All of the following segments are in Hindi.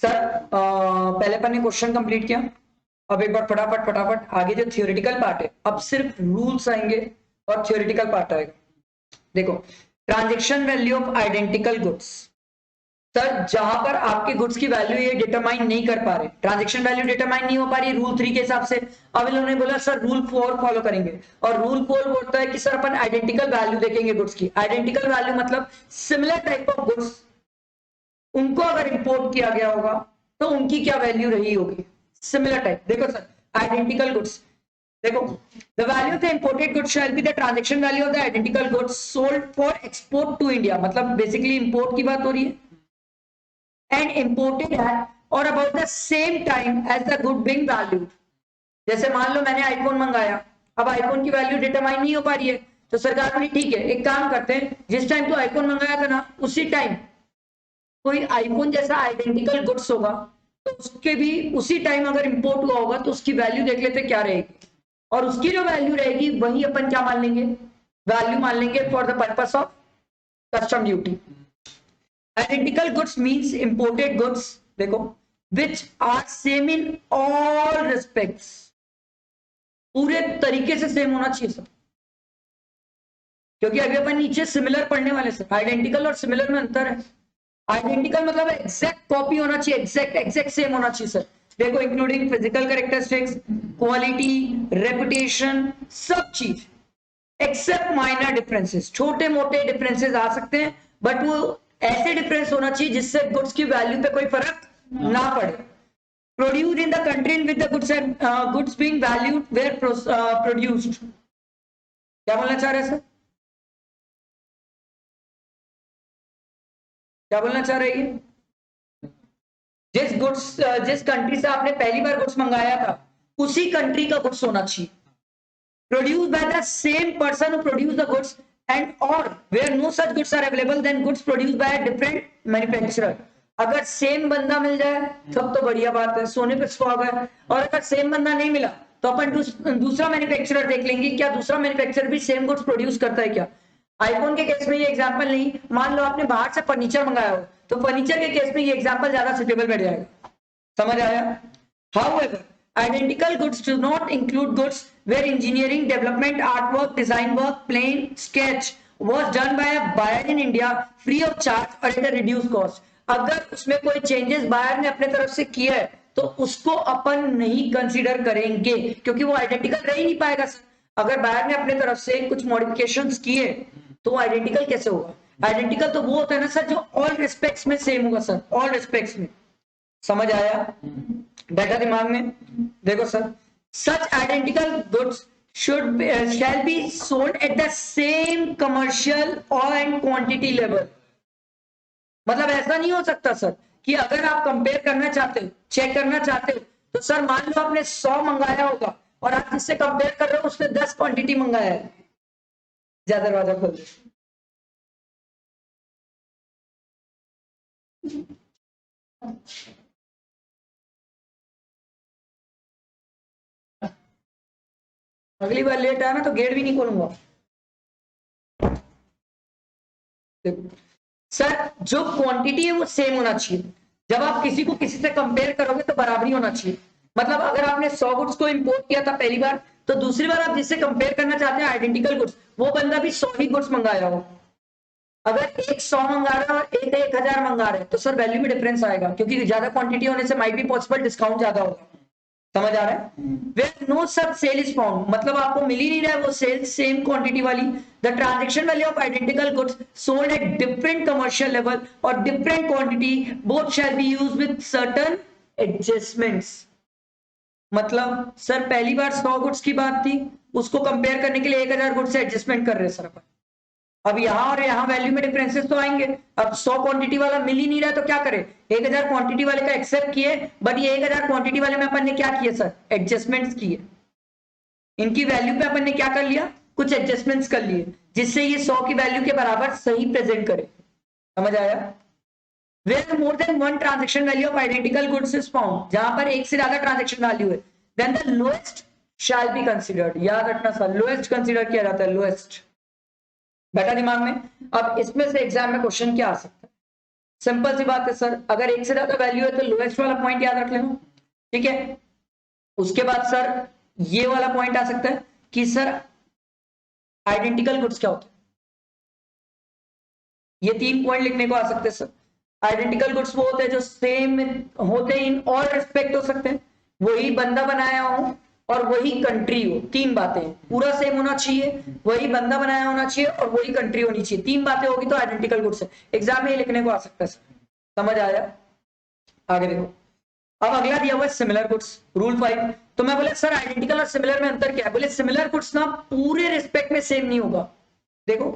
सर पहले अपन ने क्वेश्चन कंप्लीट किया, अब एक बार फटाफट फटाफट आगे जो थियोरेटिकल पार्ट है, अब सिर्फ रूल्स आएंगे और थियोरेटिकल पार्ट आएगा। देखो, transaction value of identical goods. Sir जहां पर आपके गुड्स की वैल्यू ये डिटरमाइन नहीं कर पा रहे, ट्रांजैक्शन वैल्यू डिटरमाइन नहीं हो पा रही रूल 3 के हिसाब से, अब इन्होंने बोला सर रूल 4 फॉलो करेंगे, और रूल 4 बोलता है कि सर अपन आइडेंटिकल वैल्यू देखेंगे गुड्स की। आइडेंटिकल वैल्यू मतलब सिमिलर टाइप ऑफ गुड्स, उनको अगर इंपोर्ट किया गया होगा तो उनकी क्या वैल्यू रही होगी, सिमिलर टाइप। देखो सर, आइडेंटिकल गुड्स, देखो the value of the imported goods shall be the transaction value of the identical goods sold for export to India, मतलब बेसिकली इंपोर्ट की बात हो रही है, एंड इंपोर्टेड है और about the same time as the good being valued. जैसे मान लो मैंने आईफोन मंगाया, अब आईफोन की वैल्यू डिटरमाइन नहीं हो पा रही है, तो सरकार बोली ठीक है एक काम करते हैं, जिस टाइम तो आईफोन मंगाया था ना उसी टाइम कोई आईफोन जैसा आइडेंटिकल गुड्स होगा तो उसके भी उसी टाइम अगर इंपोर्ट हुआ होगा तो उसकी वैल्यू देख लेते क्या रहेगी, और उसकी जो वैल्यू रहेगी वही अपन क्या मान लेंगे, वैल्यू मान लेंगे for the purpose of custom duty. Identical goods means imported goods, देखो which are same in all respects, पूरे तरीके से सेम होना चाहिए सब, क्योंकि अभी अपन नीचे सिमिलर पढ़ने वाले सर, आइडेंटिकल और सिमिलर में अंतर है। आइडेंटिकल मतलब एग्जैक्ट कॉपी होना चाहिए, एग्जैक्ट सेम होना चाहिए सर। देखो including physical characteristics, quality, reputation, सब चीज, एक्सेप्ट माइनर डिफरेंसेस, छोटे मोटे डिफरेंसेस आ सकते हैं बट वो ऐसे डिफरेंस होना चाहिए जिससे गुड्स की वैल्यू पे कोई फर्क ना पड़े। Produced in the country in with the goods and goods being valued where produced, क्या बोलना चाह रहे हैं सर, क्या बोलना चाह रहे हैं? जिस कंट्री से आपने पहली बार गुड्स मंगाया था उसी कंट्री का गुड्स होना चाहिए। Produced by the same person who produce the goods and और where no such goods are available then goods produced by different manufacturer. अगर सेम बंदा मिल जाए तब तो बढ़िया बात है, सोने पे सुहागा है, और अगर सेम बंदा नहीं मिला तो अपन दूसरा मैन्युफैक्चरर देख लेंगे, क्या दूसरा मैन्युफैक्चरर भी सेम गुड्स प्रोड्यूस करता है क्या। आईफोन के केस में ये एग्जांपल नहीं, मान लो आपने बाहर से फर्नीचर मंगाया हो तो फर्नीचर के केस में ये एग्जांपल ज्यादा सुटेबल बैठ जाएगा, समझ आया। However, identical goods do not include goods where engineering, development, artwork, design work, plain sketch was done by a buyer in India free of charge or at a reduced cost. अगर उसमें कोई चेंजेस बायर ने अपने तरफ से किया है तो उसको अपन नहीं कंसीडर करेंगे, क्योंकि वो आइडेंटिकल रह ही नहीं पाएगा सर। अगर बायर ने अपने तरफ से कुछ मॉडिफिकेशंस किए तो वो आइडेंटिकल कैसे होगा? आइडेंटिकल तो वो होता है ना सर जो ऑल रिस्पेक्ट्स में सेम होगा सर, ऑल रिस्पेक्ट्स में, समझ आया, बैठा दिमाग में। देखो sir, such identical goods should shall be sold at the same commercial और एंड क्वांटिटी लेवल। मतलब ऐसा नहीं हो सकता सर कि अगर आप कंपेयर करना चाहते हो, चेक करना चाहते हो, तो सर मान लो आपने 100 मंगाया होगा और आप जिससे कंपेयर कर रहे हो उसने 10 क्वांटिटी मंगाया है। ज्यादा दरवाजा खोल दे। अगली बार लेट आया ना तो गेट भी नहीं खोलूंगा। सर जो क्वांटिटी है वो सेम होना चाहिए, जब आप किसी को किसी से कंपेयर करोगे तो बराबरी होना चाहिए। मतलब अगर आपने 100 गुड्स को इंपोर्ट किया था पहली बार तो दूसरी बार आप जिससे कंपेयर करना चाहते हैं आइडेंटिकल गुड्स, वो बंदा भी 100 ही गुड्स मंगाया हो। अगर एक 100 मंगा रहा है और एक 1000 मंगा रहे हैं तो सर वैल्यू में डिफरेंस आएगा, क्योंकि ज्यादा क्वांटिटी होने से माइट बी पॉसिबल डिस्काउंट ज्यादा होगा, समझ आ रहा है। Where no such sale is found, मतलब आपको मिल ही नहीं रहा है वो सेल सेम क्वांटिटी वाली। The transaction value of identical goods sold at different commercial level और different quantity both shall be used with certain adjustments. मतलब सर पहली बार 100 गुड्स की बात थी, उसको कंपेयर करने के लिए 1000 गुड्स से एडजस्टमेंट कर रहे हैं सर अपन। अब यहां और यहां वैल्यू में डिफरेंसेस तो आएंगे। अब 100 क्वांटिटी वाला मिल ही नहीं रहा है तो क्या करें, 1000 क्वांटिटी वाले का एक्सेप्ट किए, बट ये 1000 क्वांटिटी वाले में अपन ने क्या किए सर, एडजस्टमेंट्स किए। इनकी वैल्यू पे अपन ने क्या कर लिया, कुछ एडजस्टमेंट्स कर लिए, जिससे ये 100 की वैल्यू के बराबर सही प्रेजेंट करे, समझ आया। Where more than one transaction value of identical goods is found, जहां पर एक से ज्यादा ट्रांजेक्शन वैल्यू है, then the lowest shall be considered. याद रखना सर, लोएस्ट कंसीडर किया जाता है, लोएस्ट, बैठा दिमाग में। अब इसमें से एग्जाम में क्वेश्चन क्या आ सकता है, सिंपल सी बात है सर, अगर एक से ज्यादा वैल्यू है तो लोएस्ट वाला पॉइंट याद रख लेना, ठीक है। उसके बाद सर ये वाला पॉइंट आ सकता है कि सर आइडेंटिकल गुड्स क्या होते हैं, ये 3 पॉइंट लिखने को आ सकते हैं सर। आइडेंटिकल गुड्स वो होते हैं जो सेम होते हैं इन ऑल रिस्पेक्ट, हो सकते हैं वही बंदा बनाया हो और वही कंट्री हो, 3 बातें, पूरा सेम होना चाहिए, वही बंदा बनाया होना चाहिए और वही कंट्री होनी चाहिए, 3 बातें होगी तो आइडेंटिकल गुड्स है। एग्जाम में ये लिखने को आ सकता है सर, समझ आया। आगे देखो, अब अगला दिया हुआ है सिमिलर गुड्स, रूल 5। तो मैं बोले सर आइडेंटिकल और सिमिलर में अंतर क्या है, बोले सिमिलर गुड्स ना पूरे रिस्पेक्ट में सेम नहीं होगा, देखो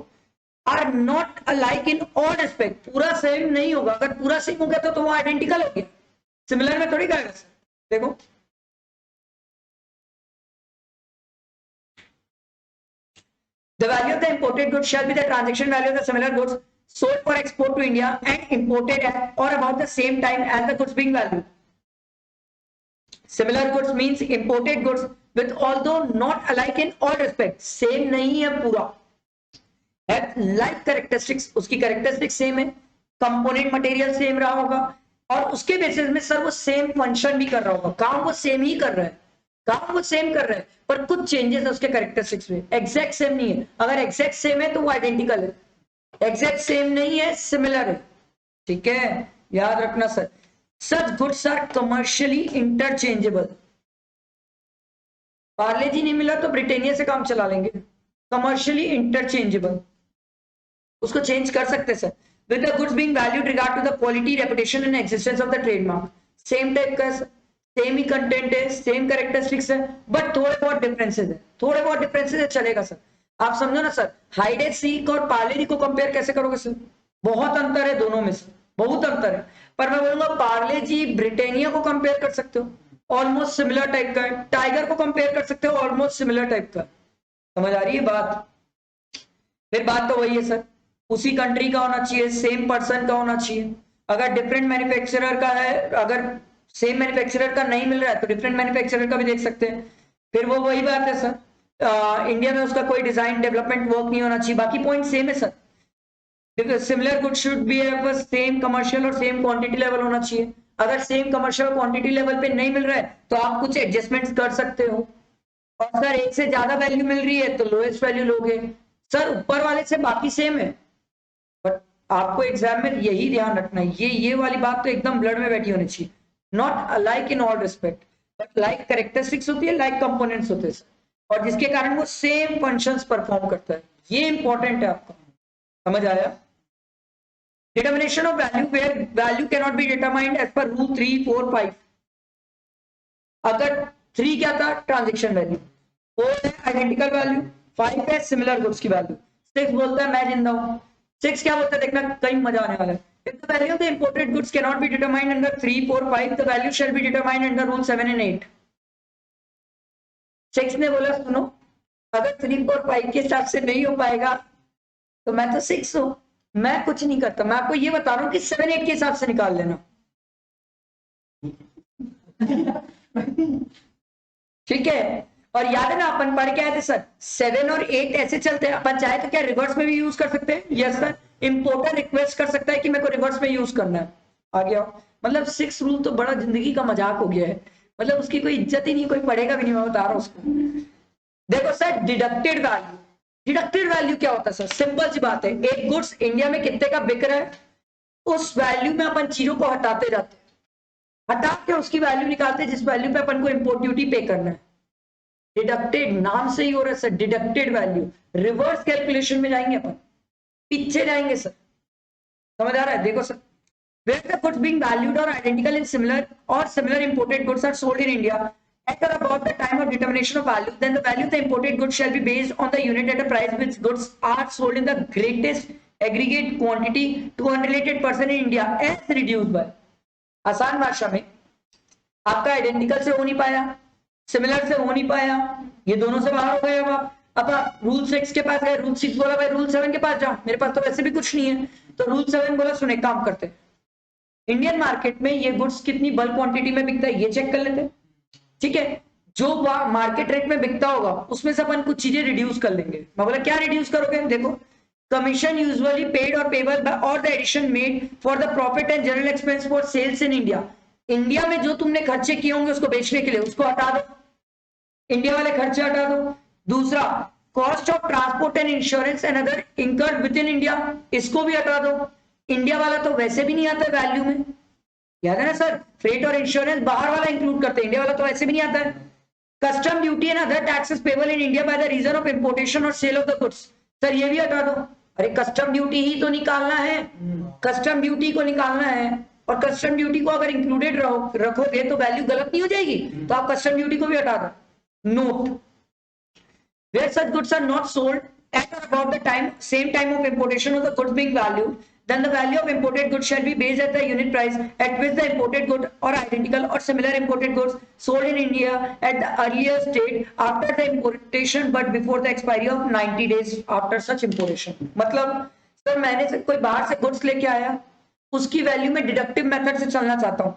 are not alike in all respect, पूरा सेम नहीं होगा, अगर पूरा सेम हो गया तो वो आइडेंटिकल हो गया, सिमिलर में थोड़ी करेगा सर। देखो the value of the imported goods shall be the transaction value of the similar goods sold for export to India and imported at or about the same time as the goods being valued. Similar goods means imported goods with although not alike in all respects, same नहीं है पूरा, लाइक कैरेक्टरिस्टिक्स, उसकी कैरेक्टरिस्टिक्स सेम है, कंपोनेंट मटेरियल सेम रहा होगा और उसके बेसिस में सर वो सेम फंक्शन भी कर रहा होगा, काम वो सेम ही कर रहा है, काम वो सेम कर रहा है पर कुछ चेंजेस है उसके कैरेक्टरिस्टिक्स में, एग्जैक्ट सेम नहीं है। अगर एग्जैक्ट सेम है तो वो आइडेंटिकल है, एग्जैक्ट सेम नहीं है सिमिलर है, ठीक है, याद रखना sir. Such goods are commercially interchangeable, Parle G नहीं मिला तो ब्रिटेनिया से काम चला लेंगे, कमर्शियली इंटरचेंजेबल, उसको चेंज कर सकते sir. With the goods being valued regard to the quality, reputation and existence of the trademark, same type का, सेम ही कंटेंट है, सेम कैरेक्टरिस्टिक्स है, बट थोड़े बहुत डिफरेंसेस है, थोड़े बहुत डिफरेंसेस है, चलेगा सर। आप समझो ना सर, हाइड एंड सीक और पार्ले को कंपेयर कैसे करोगे सर, बहुत अंतर है दोनों में से, बहुत अंतर है, पर मैं बोलूंगा पार्ले जी ब्रिटेनिया को कंपेयर कर सकते हो, ऑलमोस्ट सिमिलर टाइप का है, टाइगर को कंपेयर कर सकते हो, ऑलमोस्ट सिमिलर टाइप का, समझ आ रही है बात। फिर बात तो वही है सर, उसी कंट्री का होना चाहिए, सेम पर्सन का होना चाहिए, अगर डिफरेंट मैन्युफैक्चरर का है, अगर सेम मैन्युफैक्चरर का नहीं मिल रहा है तो डिफरेंट मैन्युफैक्चरर का भी देख सकते हैं। फिर वो वही बात है सर, इंडिया में उसका कोई डिजाइन डेवलपमेंट वर्क नहीं होना चाहिए, बाकी पॉइंट सेम है sir. Similar good should be same commercial और सेम क्वांटिटी लेवल होना चाहिए, अगर सेम कमर्शियल क्वांटिटी लेवल पे नहीं मिल रहा है तो आप कुछ एडजस्टमेंट कर सकते हो, और सर एक से ज्यादा वैल्यू मिल रही है तो लोएस्ट वैल्यू लोगे सर, ऊपर वाले से बाकी सेम है, बट आपको एग्जाम में यही ध्यान रखना है, ये वाली बात तो एकदम ब्लड में बैठी होनी चाहिए, not alike in all respect but like characteristics होती है, लाइक कंपोनेंट्स होते हैं और जिसके कारण वो सेम फंक्शंस परफॉर्म करता है, ये इंपॉर्टेंट है आपको, समझ आया। Determination of value where value can not be determined as per rule 3, 4, 5। अगर 3 क्या था, ट्रांजेक्शन वैल्यू, 4 है आइडेंटिकल वैल्यू, 5 है सिमिलर गुड्स की वैल्यू, 6 बोलता है मैं जिंदा हूं, 6 क्या बोलता है देखना, कहीं मजा आने वाला है। If the value of the imported goods cannot be determined under 3, 4, 5, the value shall be determined under rule 7 and 8. 6 ने बोला सुनो, अगर 3, 4, 5 के हिसाब से नहीं हो पाएगा तो मैं तो 6 हूं, मैं कुछ नहीं करता, मैं आपको ये बता रहा हूं कि 7, 8 के हिसाब से निकाल लेना। ठीक है, और याद है ना अपन पढ़ के आए थे सर, 7 और 8 ऐसे चलते हैं, अपन चाहे तो क्या रिवर्स में भी यूज कर सकते हैं, यस सर, इंपोर्टर रिक्वेस्ट कर सकता है कि मेरे को रिवर्स में यूज करना है, आ गया, मतलब 6 रूल तो बड़ा जिंदगी का मजाक हो गया है, मतलब उसकी कोई इज्जत ही नहीं, कोई पढ़ेगा भी नहीं, मैं बता रहा हूं उसको। देखो sir, deducted value, deducted value क्या होता है सर, सिंपल सी बात है, एक गुड्स इंडिया में कितने का बिक रहा है, उस वैल्यू में अपन चीजों को हटाते जाते हैं, हटा के उसकी वैल्यू निकालते हैं जिस वैल्यू पे अपन को इंपोर्ट ड्यूटी पे करना है, डिडक्टेड नाम से ही हो रहा है sir, deducted value, reverse calculation में जाएंगे अपन, पीछे जाएंगे सर, समझ आ रहा है। देखो sir, where the goods being valued or identical in similar imported goods are sold in India at or about the time of determination of value, then the value of the imported goods shall be based on the unit at a price which goods are sold in the greatest aggregate quantity to unrelated person in India as reduced by। आसान भाषा में, आपका आइडेंटिकल से हो नहीं पाया, सिमिलर से हो नहीं पाया, ये दोनों से बाहर हो गए, अब आप रूल 6 के पास गए, रूल 6 बोला भाई रूल 7 के पास जाओ, मेरे पास तो वैसे भी कुछ नहीं है, तो रूल 7 बोला सुने काम करते हैं, इंडियन मार्केट में ये गुड्स कितनी बल्क क्वांटिटी में बिकता है ये चेक कर लेते हैं, ठीक है, जो मार्केट रेट में बिकता होगा उसमें से अपन कुछ चीजें रिड्यूस कर लेंगे। मैं बोला क्या रिड्यूस करोगे, देखो commission usually paid or payable by or the addition made for the profit and general expense for sales in India. India में जो तुमने खर्चे किए होंगे उसको बेचने के लिए, उसको हटा दो, इंडिया वाले खर्चे हटा दो. दूसरा, cost of transport and insurance and other incurred with in India, इसको भी हटा दो. इंडिया वाला तो वैसे भी नहीं आता है वैल्यू में, याद है ना सर, फ्रेट और इंश्योरेंस बाहर वाला इंक्लूड करते हैं, इंडिया वाला तो वैसे भी नहीं आता है. Custom duty and other taxes payable in India by the reason of importation और sale of the goods, sir ये भी हटा दो. अरे कस्टम ड्यूटी ही तो निकालना है, कस्टम ड्यूटी को निकालना है, और कस्टम ड्यूटी को अगर इंक्लूडेड रखोगे तो वैल्यू गलत नहीं हो जाएगी, तो आप कस्टम ड्यूटी को भी हटा दो. Note, where such goods are not sold at or about the same time of importation of the goods being valued, then the value of imported goods shall be based at the unit price at which the imported good or identical or similar imported goods sold in India at the earliest date after the importation but before the expiry of 90 days after such importation. मतलब सर मैंने से कोई बाहर से गुड्स लेके आया, उसकी वैल्यू में डिडक्टिव मेथड से चलना चाहता हूँ.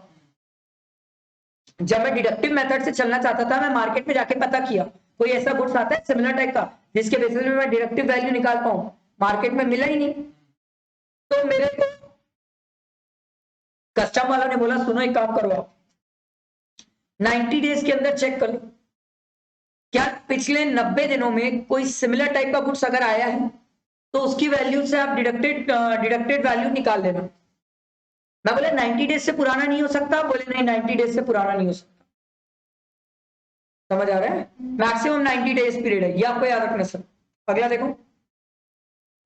जब मैं डिडक्टिव मेथड से चलना चाहता था, मैं मार्केट में जाके पता किया कोई ऐसा गुड्स आता है सिमिलर टाइप का जिसके बेसिस में मैं डिडक्टिव वैल्यू निकाल पाऊं, मार्केट में मिला ही नहीं. तो मेरे को कस्टम वालों ने बोला सुनो एक काम करो, आप 90 डेज के अंदर चेक कर लो क्या पिछले 90 दिनों में कोई सिमिलर टाइप का गुड्स अगर आया है तो उसकी वैल्यू से आप डिडक्टेड वैल्यू निकाल लेना. मैं बोले 90 डेज से पुराना नहीं हो सकता, बोले नहीं 90 डेज से पुराना नहीं हो सकता. समझ आ रहा है, मैक्सिमम 90 डेज पीरियड है, ये आपको याद रखना सर. अगला देखो,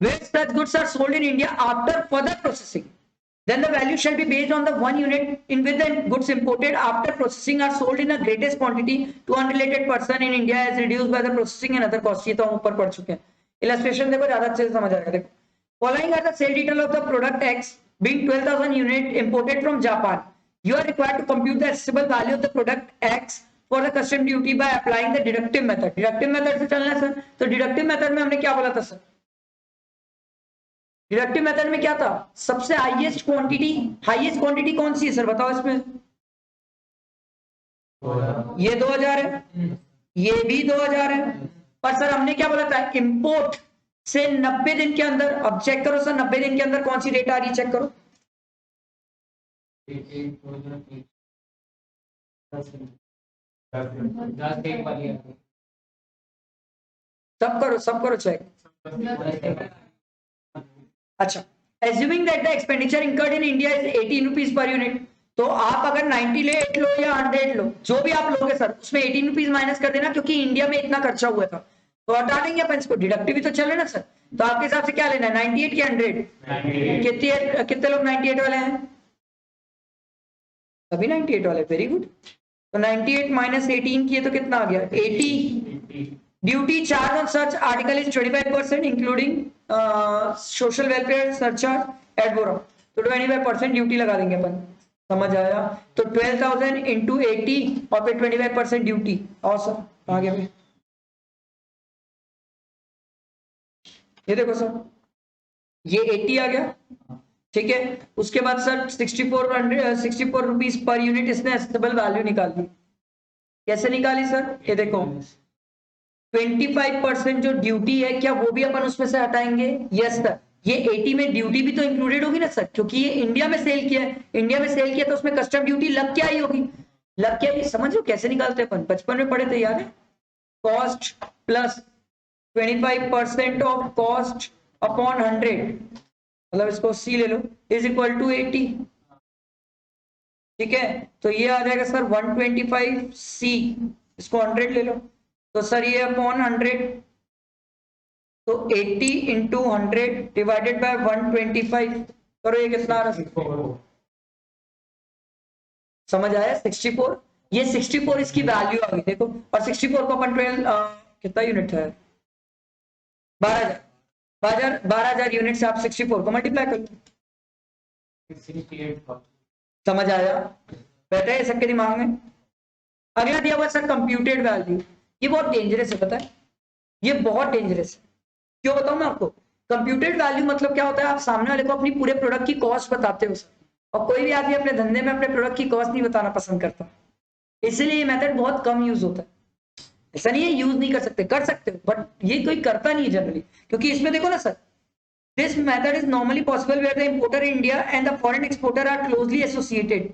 where such goods are sold in India after further processing, then the value shall be based on the one unit in which the goods imported after processing are sold in the greatest quantity to unrelated person in India as reduced by the processing and other costs. ये तो हम ऊपर पढ़ चुके हैं. इलस्ट्रेशन देखो ज्यादा अच्छे से समझ आएगा. देखो, following are the sale detail of the product X being 12,000 unit imported from Japan. You are required to compute the accessible value of the product X for the custom duty by applying the deductive method. deductive method से चलना है सर. तो deductive method में हमने क्या बोला था सर, डिडक्टिव मेथड में क्या था, सबसे हाईएस्ट क्वांटिटी कौन सी है सर बताओ इसमें. ये 2000 है, ये भी 2000 है, पर सर हमने क्या बोला था, इंपोर्ट से 90 दिन के अंदर. अब चेक करो सर 90 दिन के अंदर कौन सी रेट आ रही है, चेक करो. सब करो चेक. अच्छा, assuming that the expenditure incurred in India is 18 rupees per unit, तो आप अगर 90 लो या 100 लो, जो भी आप लोगे सर उसमें 18 रुपीज माइनस कर देना, क्योंकि इंडिया में इतना खर्चा हुआ था, तो हटा देंगे अपन इसको. डिडक्टिव भी तो चल रहा है ना सर, तो आपके हिसाब से क्या लेना है, 98 की 100? कितने लोग 98 वाले हैं, अभी 98 वाले, वेरी गुड. तो 98 माइनस 18 किए तो कितना आ गया, 80. Duty charge on such article is 25% including social welfare surcharge ad valorem, तो 25% ड्यूटी लगा देंगे अपन. समझ आया, तो 12,000 इंटू 80 और फिर 25% ड्यूटी. और सर आगे भी ये देखो सर, ये 80 आ गया, ठीक है. उसके बाद सर 64 रुपीज पर यूनिट इसने एक्सेप्टेबल वैल्यू निकाल दी. कैसे निकाली सर, ये देखो 25% जो ड्यूटी है क्या वो भी अपन उसमें से हटाएंगे. यस सर, ये 80 में ड्यूटी भी तो इंक्लूडेड होगी ना सर, क्योंकि ये इंडिया में सेल किया है, इंडिया में सेल किया तो उसमें कस्टम ड्यूटी लग के आई होगी, लग के आई. समझो कैसे निकालते हैं अपन, बचपन में पढ़े थे, याद है. Cost plus 25% of cost upon 100, मतलब इसको सी ले लो, इज इक्वल टू 80. ठीक है, तो ये आ जाएगा सर 125 सी, इसको 100 ले लो, तो सर ये अपॉन 100, तो 80 इंटू 100 डिवाइडेड बाय 125 करो, ये कितना आ रहा है, समझ आया, 64. ये 64 इसकी वैल्यू आ गई देखो, और 64 को अपन 12 कितना यूनिट है, 12,000 यूनिट से आप 64 को मल्टीप्लाई कर लो. समझ आया, बैठा है सबके दिमाग में. अगला दिया हुआ सर कंप्यूटेड वैल्यू. ये बहुत डेंजरस है, पता है, ये बहुत डेंजरस है. क्यों बताऊं मैं आपको. कंप्यूटेड वैल्यू मतलब क्या होता है, आप सामने वाले को अपनी पूरे प्रोडक्ट की कॉस्ट बताते हो सर, और कोई भी आदमी अपने धंधे में अपने प्रोडक्ट की कॉस्ट नहीं बताना पसंद करता, इसलिए ये मेथड बहुत कम यूज होता है. ऐसा नहीं है यूज नहीं कर सकते, कर सकते हो, बट ये कोई करता नहीं जनरली, क्योंकि इसमें देखो ना sir, This method is normally possible where the importer in India and the foreign exporter are closely associated.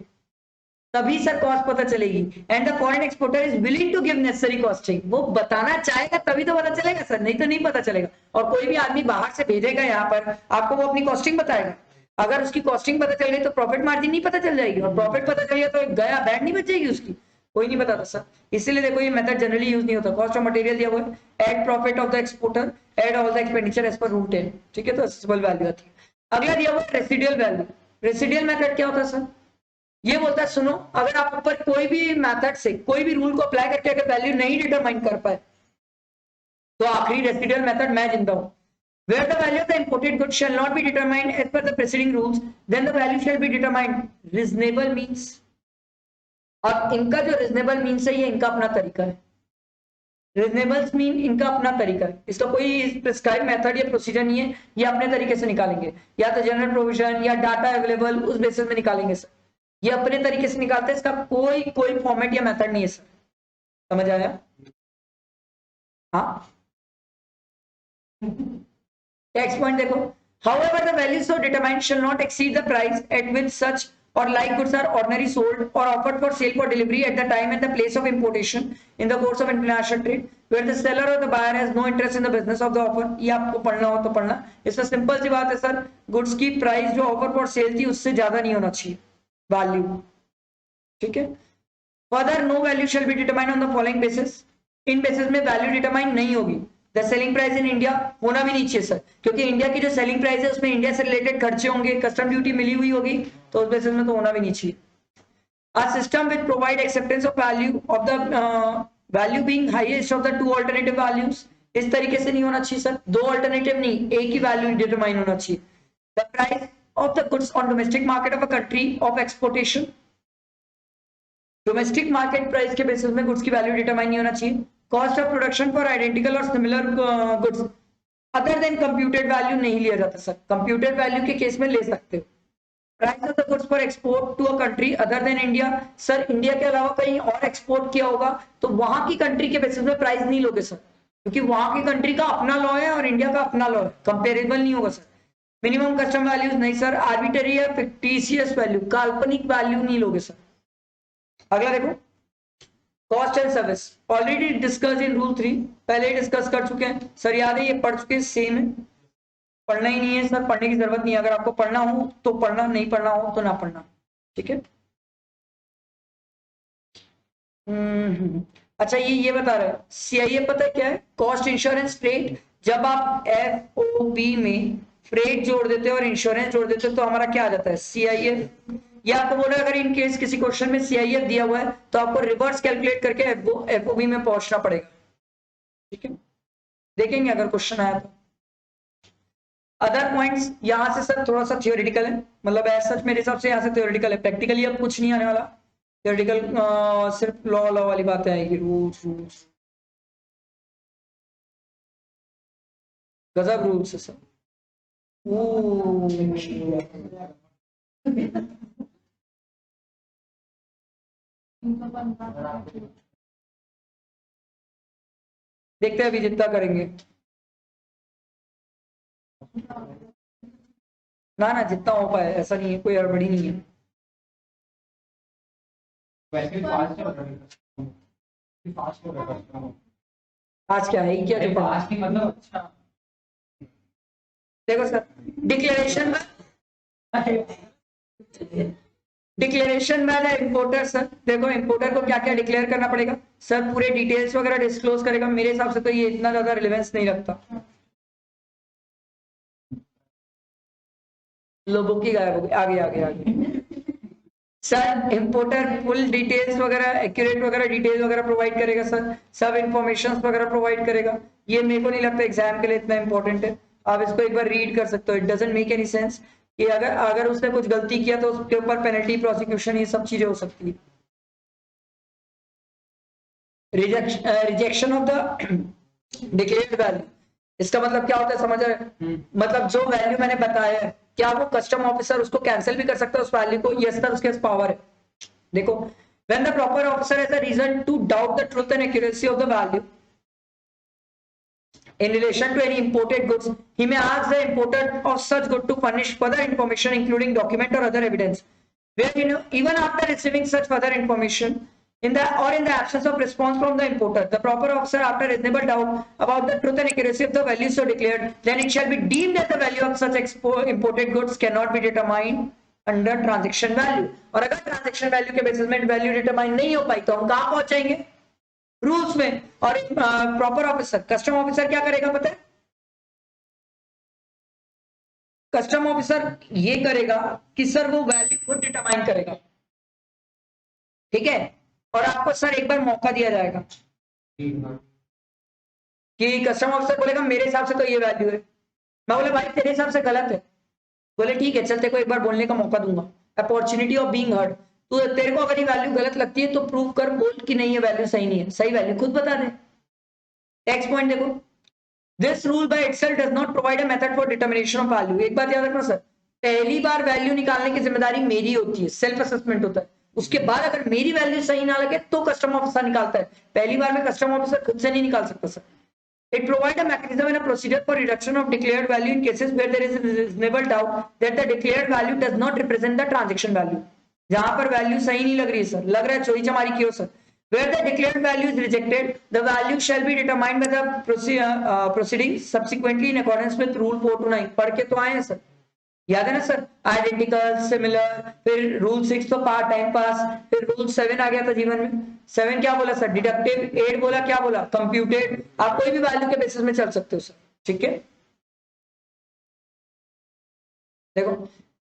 तभी सर कॉस्ट पता चलेगी, and the foreign exporter is willing to give necessary costing, वो बताना चाहेगा तभी तो पता चलेगा सर, नहीं तो नहीं पता चलेगा। और कोई भी आदमी बाहर से भेजेगा यहाँ पर आपको, वो अपनी कॉस्टिंग बताएगा, अगर उसकी कॉस्टिंग पता चल गई तो प्रॉफिट मार्जिन नहीं पता चल जाएगी, और प्रॉफिट पता चल गया तो गया बैंड नहीं बच जाएगी उसकी, कोई नहीं बताता सर। इसीलिए देखो ये मेथड जनरली यूज नहीं होता। कॉस्ट ऑफ मटेरियल दिया हुआ है, add profit of the exporter, add all the expenditure as per rule 10, ठीक है, तो असेसेबल वैल्यू आती है। अगला दिया हुआ है रेसिडुअल वैल्यू। रेसिडुअल मेथड क्या होता है सर? ये बोलता है सुनो, अगर आप ऊपर कोई भी मेथड से कोई भी रूल को अप्लाई करके अगर वैल्यू नहीं डिटरमाइन कर पाए तो आखिरी रेसिडुअल मेथड मैं जिंदा हूं। Where the value of the imported goods shall not be determined as per the preceding rules, then the value shall be determined reasonable means। और इनका जो reasonable means है ये इनका अपना तरीका है, reasonable mean इनका अपना तरीका है, इसका कोई प्रिस्क्राइब मेथड या प्रोसीजर नहीं है, ये अपने तरीके से निकालेंगे, या तो जनरल प्रोविजन या डाटा अवेलेबल उस बेसिस में निकालेंगे सर, ये अपने तरीके से निकालते हैं, इसका कोई फॉर्मेट या मेथड नहीं है सर, समझ आया? हाँ, नेक्स्ट पॉइंट देखो, however the values so determined shall not exceed the price at which such or like goods are ordinarily sold or offered for sale for delivery at the time and the place of importation in the course of international trade where the seller or the buyer has no interest in the business of the offer। ये आपको पढ़ना हो तो पढ़ना, इसमें सिंपल सी बात है सर, गुड्स की प्राइस जो ऑफर फॉर सेल थी उससे ज्यादा नहीं होना चाहिए वैल्यू, ठीक है। Further no value shall be determined on the following basis, in basis में वैल्यू डिटरमाइन नहीं होगी। The selling price in India होना भी नहीं चाहिए सर, क्योंकि इंडिया की जो सेलिंग प्राइस है उसमें इंडिया से रिलेटेड खर्चे होंगे, कस्टम ड्यूटी मिली हुई होगी, तो उस बेसिस में तो होना भी नहीं चाहिए। A system which provide acceptance of value of the value being highest of the two alternative values, इस तरीके से नहीं होना चाहिए सर, दो अल्टरनेटिव नहीं, एक ही वैल्यू डिटरमाइन होना चाहिए। The price of the goods on domestic market of a country of exportation, domestic market price के बेसिस में गुड्स की वैल्यू डिटरमाइन नहीं होना चाहिए। Cost of production for identical और similar goods other than computed value नहीं लिया जाता सर, कंप्यूटेड वैल्यू के केस में ले सकते हो। Price of the goods for export to a country other than India, sir India के अलावा कहीं और एक्सपोर्ट किया होगा तो वहां की कंट्री के बेसिस में प्राइस नहीं लोगे सर, क्योंकि वहां की कंट्री का अपना लॉ है और इंडिया का अपना लॉ है, कंपेरेबल नहीं होगा सर। मिनिमम कस्टम वैल्यूज नहीं सर, आर्बिट्रेरी या फिक्टिशियस वैल्यू, काल्पनिक वैल्यू नहीं लोगे सर। अगला देखो, cost and service already discuss in rule 3, पहले ही डिस्कस कर चुके हैं सर, याद है ये पढ़ चुके हैं, सेम है, पढ़ना ही नहीं है सर, पढ़ने की जरूरत नहीं है, अगर आपको पढ़ना हो तो पढ़ना, नहीं पढ़ना हो तो ना पढ़ना, ठीक है। अच्छा ये बता रहा है CIF, पता है क्या है? Cost insurance freight. जब आप FOB में फ्रेट जोड़ देते हो और इंश्योरेंस जोड़ देते हो तो हमारा क्या आ जाता है? CIF। या आपको बोला अगर इन केस किसी क्वेश्चन में CIF दिया हुआ है तो आपको रिवर्स कैलकुलेट करके FOB में पहुंचना पड़ेगा, ठीक है, देखेंगे अगर क्वेश्चन आया तो। अदर पॉइंट्स यहां से सर थोड़ा सा थियोरिटिकल है, मतलब ऐसा मेरे हिसाब से यहाँ से थियोरिटिकल है, प्रैक्टिकली अब कुछ नहीं आने वाला, थियोरिटिकल सिर्फ लॉ वाली बातें आएगी, रूल्स गजब रूल्स है सर। देखते हैं अभी जितना करेंगे ना जितना हो पाए, ऐसा नहीं है, कोई हड़बड़ी नहीं है। आज क्या है, क्या जो आज की मतलब, अच्छा देखो सर, डिक्लेरेशन में इंपोर्टर, सर देखो इंपोर्टर को क्या क्या डिक्लेयर करना पड़ेगा सर, पूरे डिटेल्स वगैरह डिस्क्लोज करेगा, मेरे हिसाब से तो ये इतना ज्यादा रिलेवेंस नहीं रखता। लोगों की गायब हो गई, आगे सर इंपोर्टर फुल डिटेल्स वगैरह, एक्यूरेट वगैरह डिटेल्स वगैरह प्रोवाइड करेगा सर, सब इंफॉर्मेशन वगैरह प्रोवाइड करेगा। ये मेरे को नहीं लगता एग्जाम के लिए इतना इंपॉर्टेंट है, आप इसको एक बार रीड कर सकते हो, it doesn't make any sense कि अगर उसने कुछ गलती किया तो उसके ऊपर पेनल्टी, प्रोसिक्यूशन, ये सब चीजें हो सकती है। Rejection of the declared value, इसका मतलब क्या होता है समझ रहे? मतलब जो वैल्यू मैंने बताया है, क्या वो कस्टम ऑफिसर उसको कैंसिल भी कर सकता है उस वैल्यू को? यस सर, उसके पास पावर है। देखो, when the proper officer has a reason to doubt the truth and accuracy of the value, in relation to any imported goods, he may ask the importer of such good to furnish further information, including document or other evidence. Where even after receiving such further information, in the absence of response from the importer, the proper officer, after reasonable doubt about the truth and accuracy of the value so declared, then it shall be deemed that the value of such imported goods cannot be determined under transaction value. और अगर transaction value के basis में value determine नहीं हो पाई तो हम कहाँ पहुंच जाएंगे? रूल्स में. और प्रॉपर ऑफिसर, कस्टम ऑफिसर क्या करेगा पता है? कस्टम ऑफिसर ये करेगा कि सर वो वैल्यू खुद डिटरमाइन करेगा. ठीक है. और आपको सर एक बार मौका दिया जाएगा कि कस्टम ऑफिसर बोलेगा मेरे हिसाब से तो ये वैल्यू है. मैं बोले भाई तेरे हिसाब से गलत है. बोले ठीक है चल तेरे को एक बार बोलने का मौका दूंगा. Opportunity of being heard. तो तेरे को अगर ये वैल्यू गलत लगती है तो प्रूव कर, बोल कि नहीं ये वैल्यू सही नहीं है. सही वैल्यू खुद बता दे. नेक्स्ट पॉइंट देखो. This rule by itself does not provide a method for determination of value. एक बात याद रखना सर, पहली बार वैल्यू निकालने की जिम्मेदारी मेरी होती है, सेल्फ असेसमेंट होता है. उसके बाद अगर मेरी वैल्यू सही ना लगे तो कस्टम ऑफिसर निकालता है. पहली बार में कस्टम ऑफिसर खुद से नहीं निकाल सकता sir. It provides a mechanism and a procedure for reduction of declared value in cases where there is a reasonable doubt that the declared value does not represent the transaction value. जहां पर वैल्यू सही नहीं लग रही है सर, लग रहा है चोरी चमारी की हो sir. Where the declared value is rejected, the value shall be determined by the proceeding subsequently in accordance with rule 429. पढ़ के तो आए हैं सर, याद है ना सर. आइडेंटिकल, सिमिलर, फिर रूल 6 तो पार्ट टाइम पास, फिर रूल 7 आ गया था जीवन में. 7 क्या बोला सर? डिडक्टिव. 8 बोला क्या बोला? कंप्यूटेड. आप कोई भी वैल्यू के बेसिस में चल सकते हो सर. ठीक है. देखो,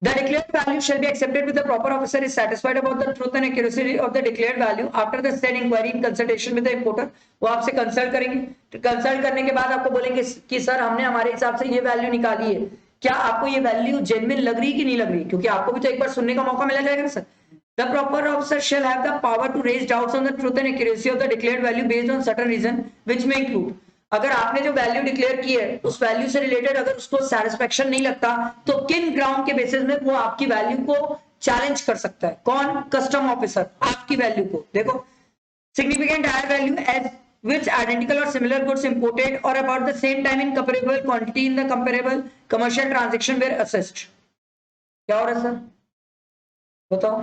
the declared value shall be accepted with the proper officer is satisfied about the truth and accuracy of the declared value after the said inquiry in consultation with the importer. वो आपसे कंसल्ट करेंगे. कंसल्ट करने के बाद आपको बोलेंगे कि सर हमने हमारे हिसाब से ये वैल्यू निकाली है, क्या आपको ये वैल्यू जेन्युइन लग रही कि नहीं लग रही? क्योंकि आपको भी तो एक बार सुनने का मौका मिला जाएगा ना sir. The proper officer shall have the power to raise doubts on the truth and accuracy of the declared value based on certain reason which may include. अगर आपने जो वैल्यू डिक्लेयर की है उस वैल्यू से रिलेटेड अगर उसको सैटिस्फैक्शन नहीं लगता तो किन ग्राउंड के बेसिस में वो आपकी वैल्यू को चैलेंज कर सकता है? कौन? Custom officer. आपकी वैल्यू को देखो. Significant higher value as which identical or similar goods imported or about the same time in comparable quantity in the comparable commercial transaction were assessed. क्या हो रहा है सर? बताओ.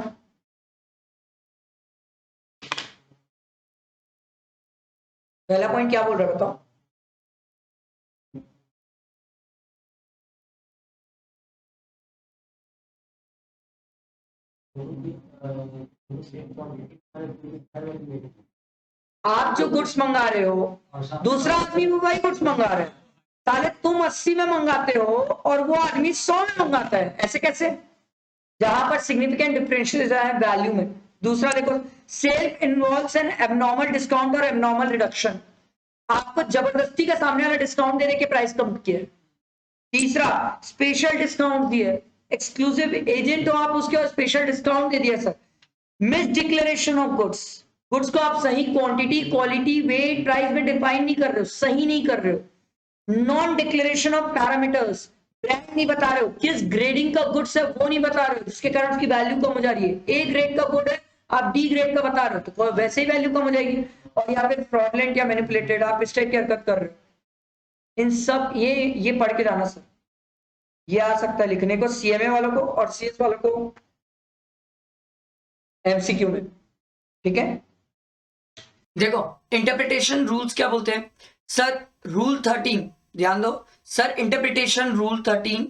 पहला पॉइंट क्या बोल रहा है बताओ. आप जो गुड्स मंगा रहे हो दूसरा आदमी भी वही गुड्स मंगा रहे हैं. साले तुम 80 में मंगाते हो और वो आदमी 100 में मंगाता है. ऐसे कैसे? जहां पर सिग्निफिकेंट डिफरेंशियल है वैल्यू में. दूसरा देखो, self involves N abnormal discount और एबनॉर्मल रिडक्शन. आपको जबरदस्ती का सामने वाला डिस्काउंट देने के प्राइस कम किए. तीसरा, स्पेशल डिस्काउंट दिए. एक्सक्लूसिव एजेंट हो आप उसके और स्पेशल डिस्काउंट दे दिया sir. Miss declaration of goods. Goods को आप सही क्वांटिटी, क्वालिटी, वेट, प्राइस में डिफाइन नहीं कर रहे हो, सही नहीं कर रहे हो. Non declaration of parameters. Brand नहीं बता रहे हो, किस ग्रेडिंग का गुड्स है वो नहीं बता रहे हो, जिसके कारण उसकी वैल्यू कम हो जा रही है. ए ग्रेड का गुड है, आप डी ग्रेड का बता रहे हो तो वैसे ही वैल्यू कम हो जाएगी. और यहाँ पे फ्रॉडलेंट या मैनिपुलेटेड, आप इस टाइप की हरकत कर रहे हो. इन सब ये पढ़ के जाना सर. ये आ सकता है लिखने को सीएमए वालों को और सीएस वालों को एमसीक्यू में. ठीक है. देखो, इंटरप्रिटेशन रूल्स क्या बोलते हैं सर? रूल 13 ध्यान दो sir. Interpretation rule 13.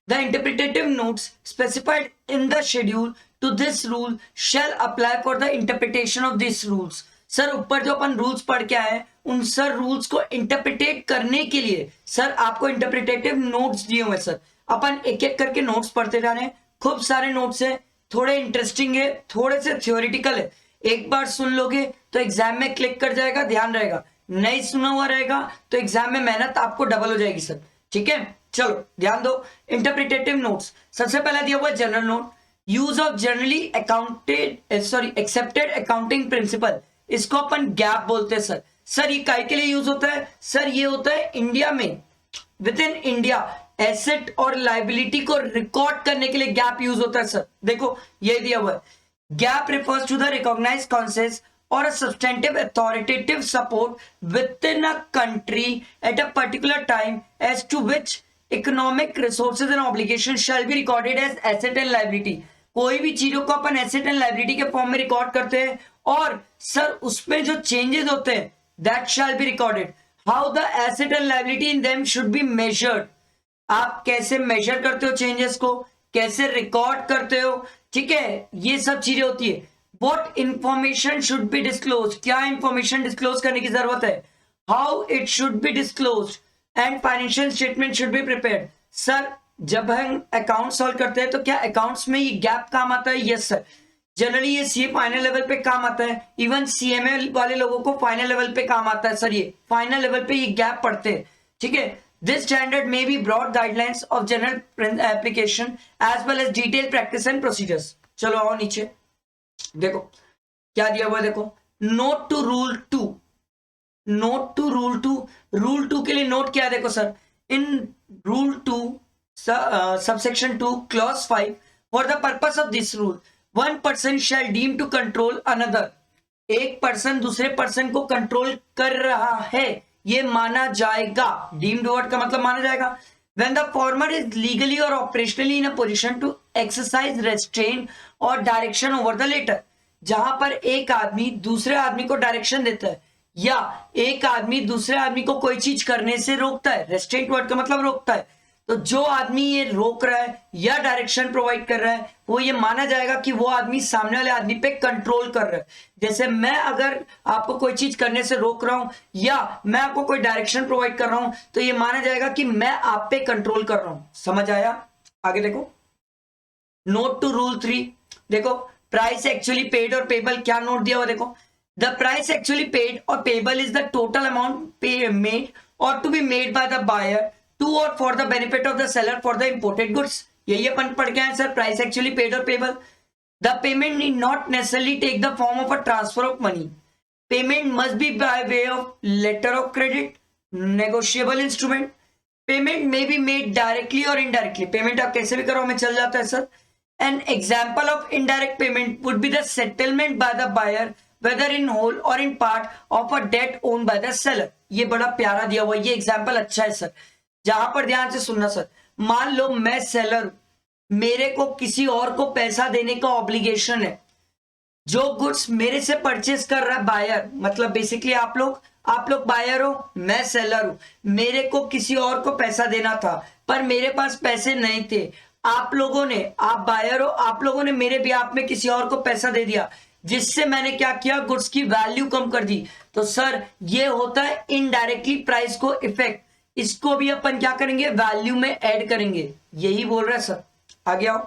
The interpretative notes specified in the schedule to this rule shall apply for the interpretation of these rules. Sir ऊपर जो अपन रूल्स पढ़ के आए उन सर रूल्स को इंटरप्रिटेट करने के लिए सर आपको इंटरप्रिटेटिव नोट्स दिए हुए सर. अपन एक एक करके नोट्स पढ़ते जा रहे हैं. खूब सारे नोट्स है, थोड़े इंटरेस्टिंग है, थोड़े से थ्योरेटिकल है. एक बार सुन लोगे तो एग्जाम में क्लिक कर जाएगा, ध्यान रहेगा. नहीं सुना हुआ रहेगा तो एग्जाम में मेहनत आपको डबल हो जाएगी सर. ठीक है, चलो ध्यान दो. Interpretative notes. सबसे पहला दिया हुआ general note. Use of generally accepted accounting principle. इसको अपन गैप बोलते हैं सर. सर ये काय के लिए यूज होता है? सर ये होता है इंडिया में, विद इन इंडिया एसेट और लाइबिलिटी को रिकॉर्ड करने के लिए गैप यूज होता है सर. देखो ये दिया हुआ है. Gap refers to the recognised concepts or a substantive authoritative support within a country at a particular time as to which economic resources and obligations shall be recorded as asset and liability. कोई भी चीजों को अपन एसेट एंड लाइबिलिटी के फॉर्म में रिकॉर्ड करते हैं और सर उसमें जो चेंजेस होते हैं that shall be recorded. How the asset and liability in them should be measured. आप कैसे मेजर करते हो चेंजेस को, कैसे रिकॉर्ड करते हो, ठीक है, ये सब चीजें होती है. What information should be disclose, क्या इंफॉर्मेशन डिस्क्लोज करने की जरूरत है, how it should be disclose and financial statement should be prepared. Sir जब हम अकाउंट सॉल्व करते हैं तो क्या अकाउंट्स में ये गैप काम आता है? यस सर, जनरली ये सीए फाइनल लेवल पे काम आता है. इवन सीएमए वाले लोगों को फाइनल लेवल पे काम आता है. सर ये फाइनल लेवल पे ये गैप पड़ते हैं, ठीक है. This standard may be broad guidelines of general application as well as detail practice and procedures. चलो आओ नीचे देखो क्या दिया हुआ है. देखो note to rule 2. Note to rule 2. Rule 2 के लिए नोट क्या है? देखो sir, in rule 2 subsection 2 clause 5, for the purpose of this rule one person shall deem to control another. एक पर्सन दूसरे पर्सन को कंट्रोल कर रहा है ये माना जाएगा. डीम्ड वर्ड का मतलब माना जाएगा. when the former is legally or operationally in a position to exercise restraint or direction over the latter. जहां पर एक आदमी दूसरे आदमी को डायरेक्शन देता है या एक आदमी दूसरे आदमी को कोई चीज करने से रोकता है. रेस्ट्रेंट वर्ड का मतलब रोकता है. तो जो आदमी ये रोक रहा है या डायरेक्शन प्रोवाइड कर रहा है वो ये माना जाएगा कि वो आदमी सामने वाले आदमी पे कंट्रोल कर रहा है. जैसे मैं अगर आपको कोई चीज करने से रोक रहा हूं या मैं आपको कोई डायरेक्शन प्रोवाइड कर रहा हूं तो ये माना जाएगा कि मैं आप पे कंट्रोल कर रहा हूं. समझ आया? आगे देखो नोट टू रूल 3. देखो प्राइस एक्चुअली पेड और पेबल, क्या नोट दिया हुआ देखो. द प्राइस एक्चुअली पेड और payable is the total amount made और to be made by the buyer to or for the benefit of the seller for the imported goods. यही अपन पढ़ के आए सर, प्राइस एक्चुअली पेड और payable. The payment need not necessarily take the form of a transfer of money. Payment must be by way of letter of credit, negotiable instrument. Payment may be made directly or indirectly. Payment आप कैसे भी करो हमें चल जाता है sir. An example of indirect payment would be the settlement by the buyer whether in whole or in part of a debt owned by the seller. ये बड़ा प्यारा दिया हुआ, ये एग्जाम्पल अच्छा है सर. जहां पर ध्यान से सुनना सर, मान लो मैं सेलर, मेरे को किसी और को पैसा देने का ऑब्लिगेशन है. जो गुड्स मेरे से परचेस कर रहा है बायर, मतलब बेसिकली आप लोग बायर हो, मैं सेलर हूं. मेरे को किसी और को पैसा देना था पर मेरे पास पैसे नहीं थे. आप लोगों ने, आप बायर हो, आप लोगों ने मेरे बिहाफ में किसी और को पैसा दे दिया जिससे मैंने क्या किया, गुड्स की वैल्यू कम कर दी. तो सर ये होता है इनडायरेक्टली प्राइस को इफेक्ट. इसको भी अपन क्या करेंगे, वैल्यू में ऐड करेंगे. यही बोल रहा है सर. आगे आओ.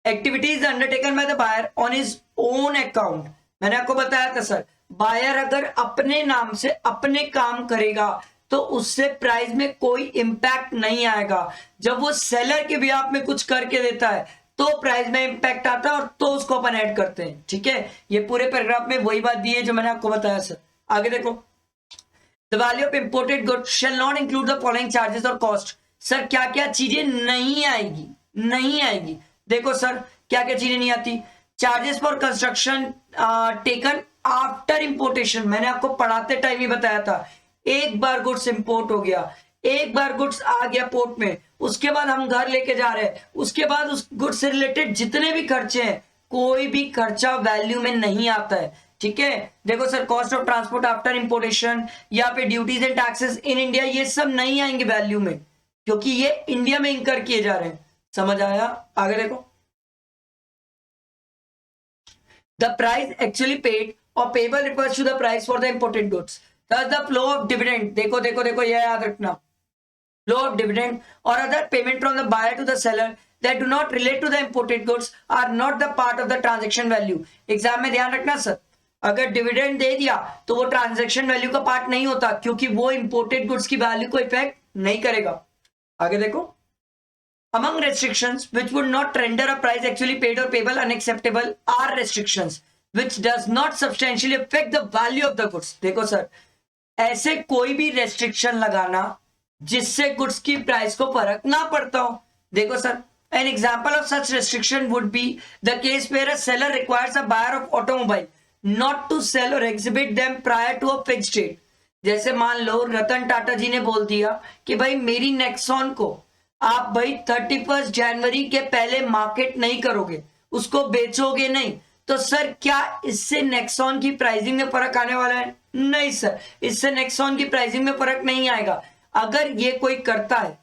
Activities undertaken by the buyer on his own account. मैंने आपको बताया था सर, बायर अगर अपने नाम से अपने काम करेगा तो उससे प्राइस में कोई इंपैक्ट नहीं आएगा. जब वो सेलर के बिहाफ में कुछ करके देता है तो प्राइस में इंपैक्ट आता है और तो उसको अपन ऐड करते हैं. ठीक है, ये पूरे पैराग्राफ में वही बात दी है जो मैंने आपको बताया सर. आगे देखो. The value of imported goods shall not include the following charges or cost. Sir क्या क्या चीजें नहीं आएगी. देखो सर क्या क्या चीजें नहीं आती. Charges for construction taken after importation. मैंने आपको पढ़ाते टाइम ही बताया था, एक बार गुड्स इंपोर्ट हो गया, एक बार गुड्स आ गया पोर्ट में, उसके बाद हम घर लेके जा रहे हैं, उसके बाद उस गुड्स से रिलेटेड जितने भी खर्चे हैं कोई भी खर्चा वैल्यू में नहीं आता है. ठीक है, देखो sir cost of transport after importation या फिर duties and taxes in India, ये सब नहीं आएंगे वैल्यू में क्योंकि ये इंडिया में इंकर किए जा रहे हैं. समझ आया? आगे देखो. द प्राइस एक्चुअली पेड और payable refers to the price for the imported goods. Thus the flow of dividend. देखो ये याद रखना. फ्लो ऑफ डिविडेंड और other payment from the buyer to the seller that do not relate to the imported goods are not the part of the transaction value. Exam में ध्यान रखना सर, अगर डिविडेंड दे दिया तो वो ट्रांजैक्शन वैल्यू का पार्ट नहीं होता क्योंकि वो इंपोर्टेड गुड्स की वैल्यू को इफेक्ट नहीं करेगा. आगे देखो. Among restrictions which would not render a price actually paid or payable unacceptable are restrictions which does not substantially affect the value of the goods. देखो सर, ऐसे कोई भी रेस्ट्रिक्शन लगाना जिससे गुड्स की प्राइस को फर्क ना पड़ता हो. देखो sir, an example of such restriction would be the case where a seller requires a buyer of automobile not to sell or exhibit them prior to a fixed date. जैसे मान लो रतन टाटा जी ने बोल दिया कि भाई मेरी नेक्सॉन को आप भाई 31 जनवरी के पहले मार्केट नहीं करोगे, उसको बेचोगे नहीं, तो सर क्या इससे नेक्सॉन की प्राइसिंग में फर्क आने वाला है? नहीं सर, इससे नेक्सॉन की प्राइसिंग में फर्क नहीं आएगा। अगर ये कोई करता है,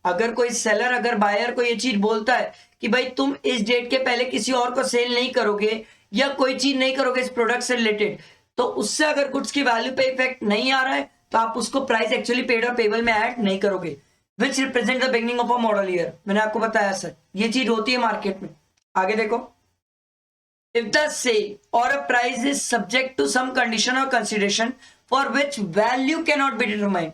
अगर कोई सेलर, अगर बायर को ये चीज बोलता है कि भाई तुम इस डेट के पहले किसी और को सेल नहीं करोगे या कोई चीज नहीं करोगे इस प्रोडक्ट से रिलेटेड, तो उससे अगर गुड्स की वैल्यू पे इफेक्ट नहीं आ रहा है तो आप उसको प्राइस एक्चुअली पेड और पेबल में ऐड नहीं करोगे, which represent the beginning of a model year. मैंने आपको बताया सर, ये चीज होती है मार्केट में। आगे देखो, इफ द सेल और a price is subject to some condition और consideration for which value can not be determined.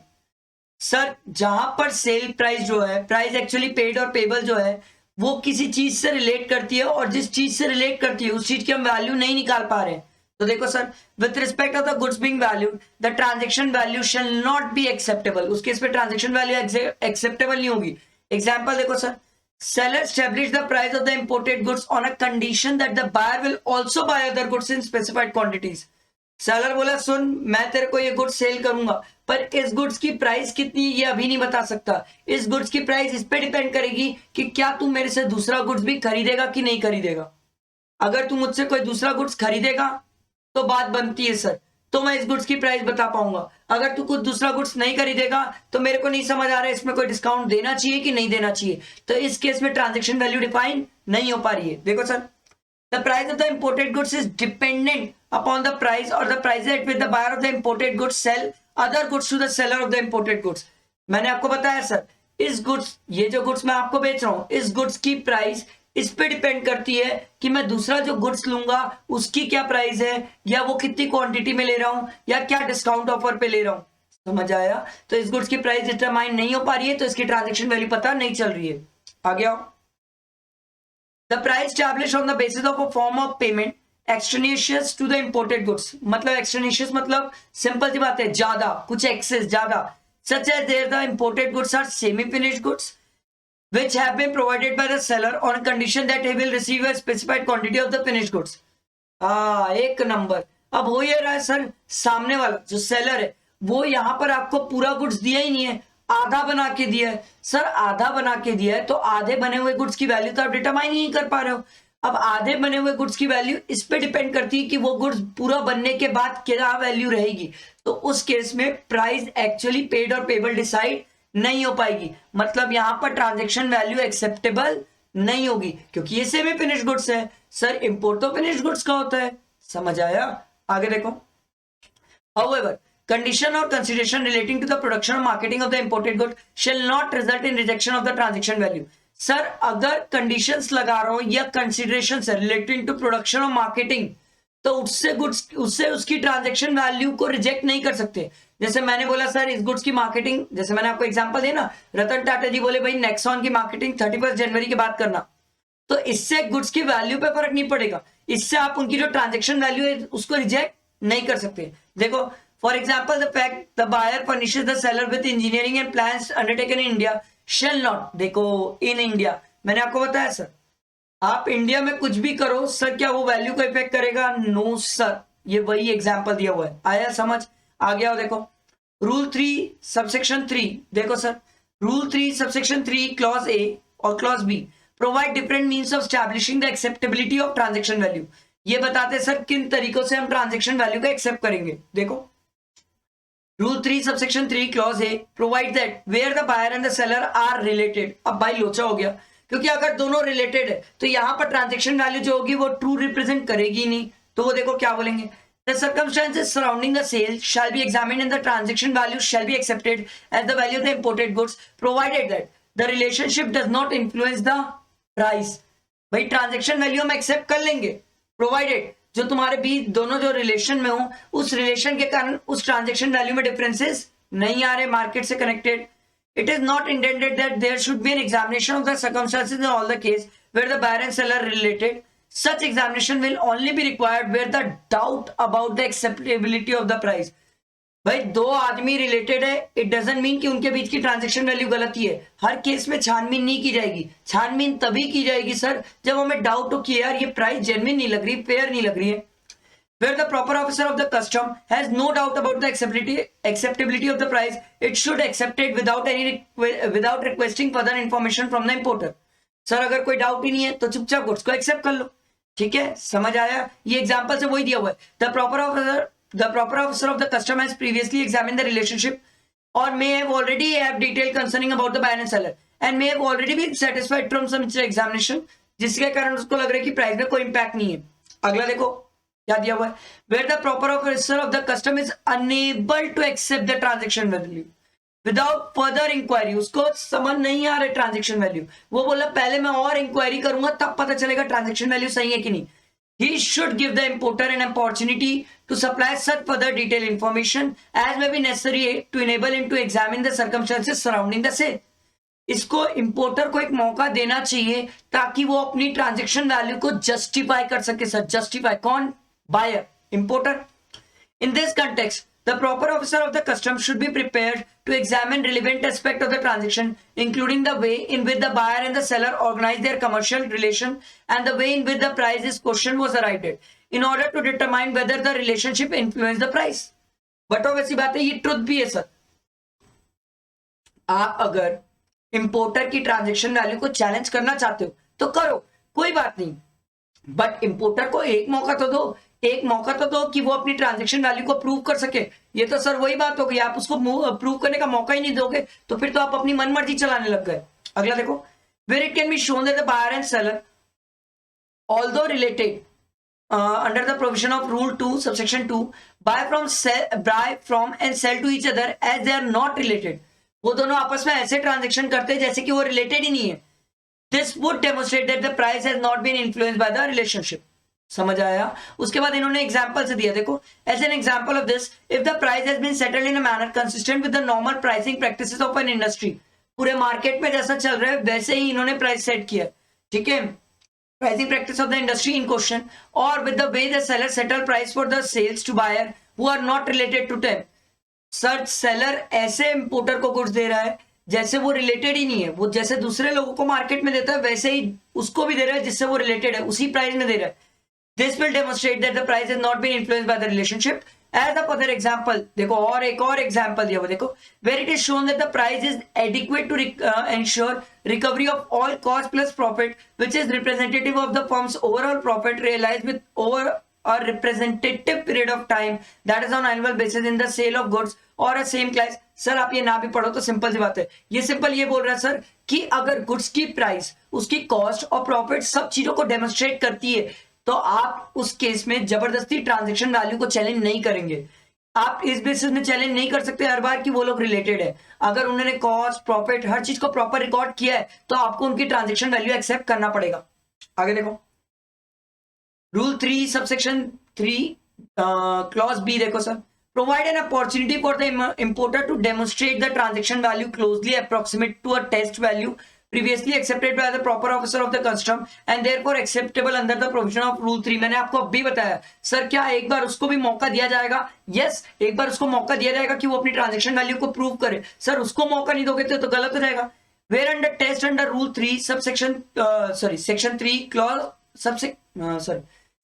Sir जहां पर सेल प्राइस जो है, प्राइस एक्चुअली पेड और पेबल जो है, वो किसी चीज से रिलेट करती है और जिस चीज से रिलेट करती है उस चीज की हम वैल्यू नहीं निकाल पा रहे हैं। तो देखो sir, with respect of the goods being valued the transaction value shall not be acceptable. उस केस पे ट्रांजैक्शन वैल्यू एक्सेप्टेबल नहीं होगी। एग्जांपल देखो sir, seller established the price of the imported goods on a condition that the buyer will also buy other goods in specified quantities. Seller बोला सुन मैं तेरे को ये गुड्स सेल करूंगा, पर इस गुड्स की प्राइस कितनी ये अभी नहीं बता सकता। इस गुड्स की प्राइस इस पे डिपेंड करेगी कि क्या तू मेरे से दूसरा गुड्स भी खरीदेगा कि नहीं खरीदेगा। अगर तू मुझसे कोई दूसरा गुड्स खरीदेगा तो बात बनती है सर, तो मैं इस गुड्स की प्राइस बता पाऊंगा। अगर तू कुछ दूसरा गुड्स नहीं खरीदेगा तो मेरे को नहीं समझ आ रहा है इसमें कोई डिस्काउंट देना चाहिए कि नहीं देना चाहिए, तो इस केस में ट्रांजैक्शन वैल्यू डिफाइन नहीं हो पा रही है। देखो sir, the price of the imported goods is dependent upon the price or the price at which the buyer of the imported goods sell other goods to the seller of the imported goods. मैंने आपको बताया सर, इस गुड्स, ये जो गुड्स मैं आपको बेच रहा हूं, इस गुड्स की प्राइस इस पे डिपेंड करती है कि मैं दूसरा जो गुड्स लूंगा उसकी क्या प्राइस है, या वो कितनी क्वांटिटी में ले रहा हूं, या क्या डिस्काउंट ऑफर पे ले रहा हूं। समझ आया? तो इस गुड्स की प्राइस डिटरमाइन नहीं हो पा रही है तो इसकी ट्रांजैक्शन वैल्यू पता नहीं चल रही है। आगे आओ। The price established on the basis of a form of payment extraneous to the imported goods. मतलब extraneous मतलब सिंपल सी बात है, ज्यादा, कुछ एक्सेस, ज्यादा, such as there the imported goods are semi-finished goods which have been provided by the seller on a condition that he will receive a specified quantity of the finished goods. एक नंबर। अब हो ये रहा है सर, सामने वाला जो सेलर है वो यहाँ पर आपको पूरा गुड्स दिया ही नहीं है, आधा बना के दिया है। सर आधा बना के दिया है तो आधे बने हुए गुड्स की वैल्यू तो आप डिटरमाइन ही नहीं कर पा रहे हो। अब आधे बने हुए गुड्स की वैल्यू इस पे डिपेंड करती है कि वो गुड्स पूरा बनने के बाद क्या वैल्यू रहेगी, तो उस केस में प्राइस एक्चुअली पेड और पेबल डिसाइड नहीं हो पाएगी। मतलब यहां पर ट्रांजैक्शन वैल्यू एक्सेप्टेबल नहीं होगी क्योंकि ये सेमी फिनिश्ड गुड्स है। सर इंपोर्ट तो फिनिश्ड गुड्स का होता है। समझ आया? आगे देखो। However, condition or consideration relating to the production or marketing of the imported good shall not result in rejection of the transaction value. Sir अगर conditions लगा रहा हूं या considerations है relating to production और marketing, तो उससे उसकी ट्रांजैक्शन वैल्यू को रिजेक्ट नहीं कर सकते। जैसे मैंने बोला सर इस गुड्स की मार्केटिंग, जैसे मैंने आपको एग्जांपल दिया ना, रतन टाटा जी बोले भाई नेक्सॉन की मार्केटिंग 31 जनवरी के बाद करना, तो इससे गुड्स की वैल्यू पे फर्क नहीं पड़ेगा, इससे आप उनकी जो ट्रांजैक्शन वैल्यू है उसको रिजेक्ट नहीं कर सकते। देखो for example the fact the buyer furnishes the seller with engineering and plans undertaken in India shall not. देखो इन इंडिया, मैंने आपको बताया सर आप इंडिया में कुछ भी करो सर, क्या वो वैल्यू को इफेक्ट करेगा? नो सर, ये वही एग्जाम्पल दिया हुआ है। आया समझ? आ गया? देखो रूल 3 सबसेक्शन 3, देखो sir rule 3 subsection 3 clause A और clause B provide different means of establishing the acceptability of transaction value. ये बताते सर किन तरीकों से हम ट्रांजैक्शन वैल्यू को एक्सेप्ट करेंगे। देखो rule 3 subsection 3 clause A provide that where the buyer and the seller are related. अब भाई लोचा हो गया, क्योंकि अगर दोनों रिलेटेड है तो यहां पर ट्रांजैक्शन वैल्यू जो होगी वो ट्रू रिप्रेजेंट करेगी नहीं। तो वो देखो क्या बोलेंगे, the circumstances surrounding the sale shall be examined and the transaction value shall be accepted as the value of the imported goods provided that the relationship does not influence the price. भाई ट्रांजैक्शन वैल्यू हम एक्सेप्ट कर लेंगे प्रोवाइडेड जो तुम्हारे बीच दोनों जो रिलेशन में हो उस रिलेशन के कारण उस ट्रांजैक्शन वैल्यू में डिफरेंसेस नहीं आ रहे मार्केट से connected. It is not intended that there should be an examination of the circumstances in all the case where the buyer and seller are related. Such examination will only be required where the doubt about the acceptability of the price. भाई दो आदमी रिलेटेड है, इट डजंट मीन कि उनके बीच की ट्रांजैक्शन वैल्यू गलत ही है। हर केस में छानबीन नहीं की जाएगी। छानबीन तभी की जाएगी सर जब हमें डाउट हो कि यार ये प्राइस जेन्युइन नहीं लग रही, फेयर नहीं लग रही है। where the proper officer of the custom has no doubt about the acceptability of the price, it should accept it without requesting further information from the importer. Sir अगर कोई डाउट ही नहीं है तो चुपचाप गुड्स को एक्सेप्ट कर लो, ठीक है, समझ आया? ये एग्जांपल से वही दिया हुआ है. The proper officer of the custom has previously examine the relationship और may have already have detail concerning about the buyer and seller and may have already been satisfied from some examination, जिसके कारण उसको लग रहा है कि प्राइस में कोई इंपैक्ट नहीं है. अगला देखो क्या दिया हुआ है. where the proper officer of the custom is unable to accept the transaction value without further inquiry, उसको समझ नहीं आ रहा ट्रांजेक्शन वैल्यू, वो बोला पहले मैं और इंक्वायरी करूंगा तब पता चलेगा ट्रांजेक्शन वैल्यू सही है कि नहीं. He should give the importer an opportunity to supply such further detailed information as may be necessary to enable him to examine the circumstances surrounding the sale. इसको इंपोर्टर को एक मौका देना चाहिए ताकि वो अपनी ट्रांजैक्शन वैल्यू को जस्टिफाई कर सके. सर जस्टिफाई कौन? Buyer, importer. In this context, the proper officer of the customs should be prepared to examine relevant aspect of the transaction, including the way in which the buyer and the seller organize their commercial relation and the way in which the price is question was arrived at, in order to determine whether the relationship influenced the price. But वैसी बात है, ये ट्रुथ भी है सर. आप अगर इंपोर्टर की ट्रांजेक्शन वैल्यू को चैलेंज करना चाहते हो तो करो, कोई बात नहीं, बट इंपोर्टर को एक मौका तो दो कि वो अपनी ट्रांजैक्शन वैल्यू को प्रूव कर सके. ये तो सर वही बात हो गई, आप उसको प्रूव करने का मौका ही नहीं दोगे तो फिर तो आप अपनी मनमर्जी चलाने लग गए. अगला देखो. where it can be shown that the buyer and seller, although related under the provision of rule 2 subsection 2, buy from and sell to each other as they are not related, वो दोनों आपस में ऐसे ट्रांजेक्शन करते हैं जैसे कि वो रिलेटेड ही नहीं है. This would demonstrate that the price has not been influenced by the relationship. समझ आया? उसके बाद इन्होंने एग्जांपल से दिया. देखो, as an example of this, if the price has been settled in a manner consistent with the normal pricing practices of an industry, पूरे मार्केट में जैसा चल रहा है वैसे ही इन्होंने प्राइस सेट किया, ठीक है, pricing practice of the industry in question, or with the way the seller settle price for the sales to buyer who are not related to them. Sir seller ऐसे इंपोर्टर को गुड्स दे रहा है जैसे वो रिलेटेड ही नहीं है, वो जैसे दूसरे लोगों को मार्केट में देता है वैसे ही उसको भी दे रहा है जिससे वो रिलेटेड है, उसी प्राइस में दे रहा है. This will demonstrate that the price has not been influenced by the relationship. As a further example, देखो और एक और एग्जांपल दिया हुआ, देखो, where it is shown that the price is adequate to ensure recovery of all cost plus profit, which is representative of the firm's overall profit realized with over a representative period of time, that is on annual basis in the sale of goods or a same class. Sir आप ये ना भी पढ़ो तो सिंपल सी बात है, ये सिंपल ये बोल रहा है सर कि अगर गुड्स की प्राइस, उसकी कॉस्ट और प्रॉफिट सब चीजों को डेमोन्स्ट्रेट करती है तो आप उस केस में जबरदस्ती ट्रांजैक्शन वैल्यू को चैलेंज नहीं करेंगे. आप इस बेसिस में चैलेंज नहीं कर सकते हर बार कि वो लोग रिलेटेड है. अगर उन्होंने कॉस्ट, प्रॉफिट, हर चीज को प्रॉपर रिकॉर्ड किया है तो आपको उनकी ट्रांजैक्शन वैल्यू एक्सेप्ट करना पड़ेगा. आगे देखो, रूल 3 सबसेक्शन 3 क्लॉज बी देखो sir. Provide an opportunity for the importer to demonstrate the transaction value closely approximate to a test value previously accepted by the proper officer of the custom and therefore acceptable under the provision of rule 3. मैंने आपको अभी बताया सर, क्या एक बार उसको भी मौका दिया जाएगा? यस, एक बार उसको मौका दिया जाएगा कि वो अपनी ट्रांजेक्शन वैल्यू को प्रूव करे. सर उसको मौका नहीं दोगे तो गलत हो जाएगा. Where under test under rule 3 subsection section 3 clause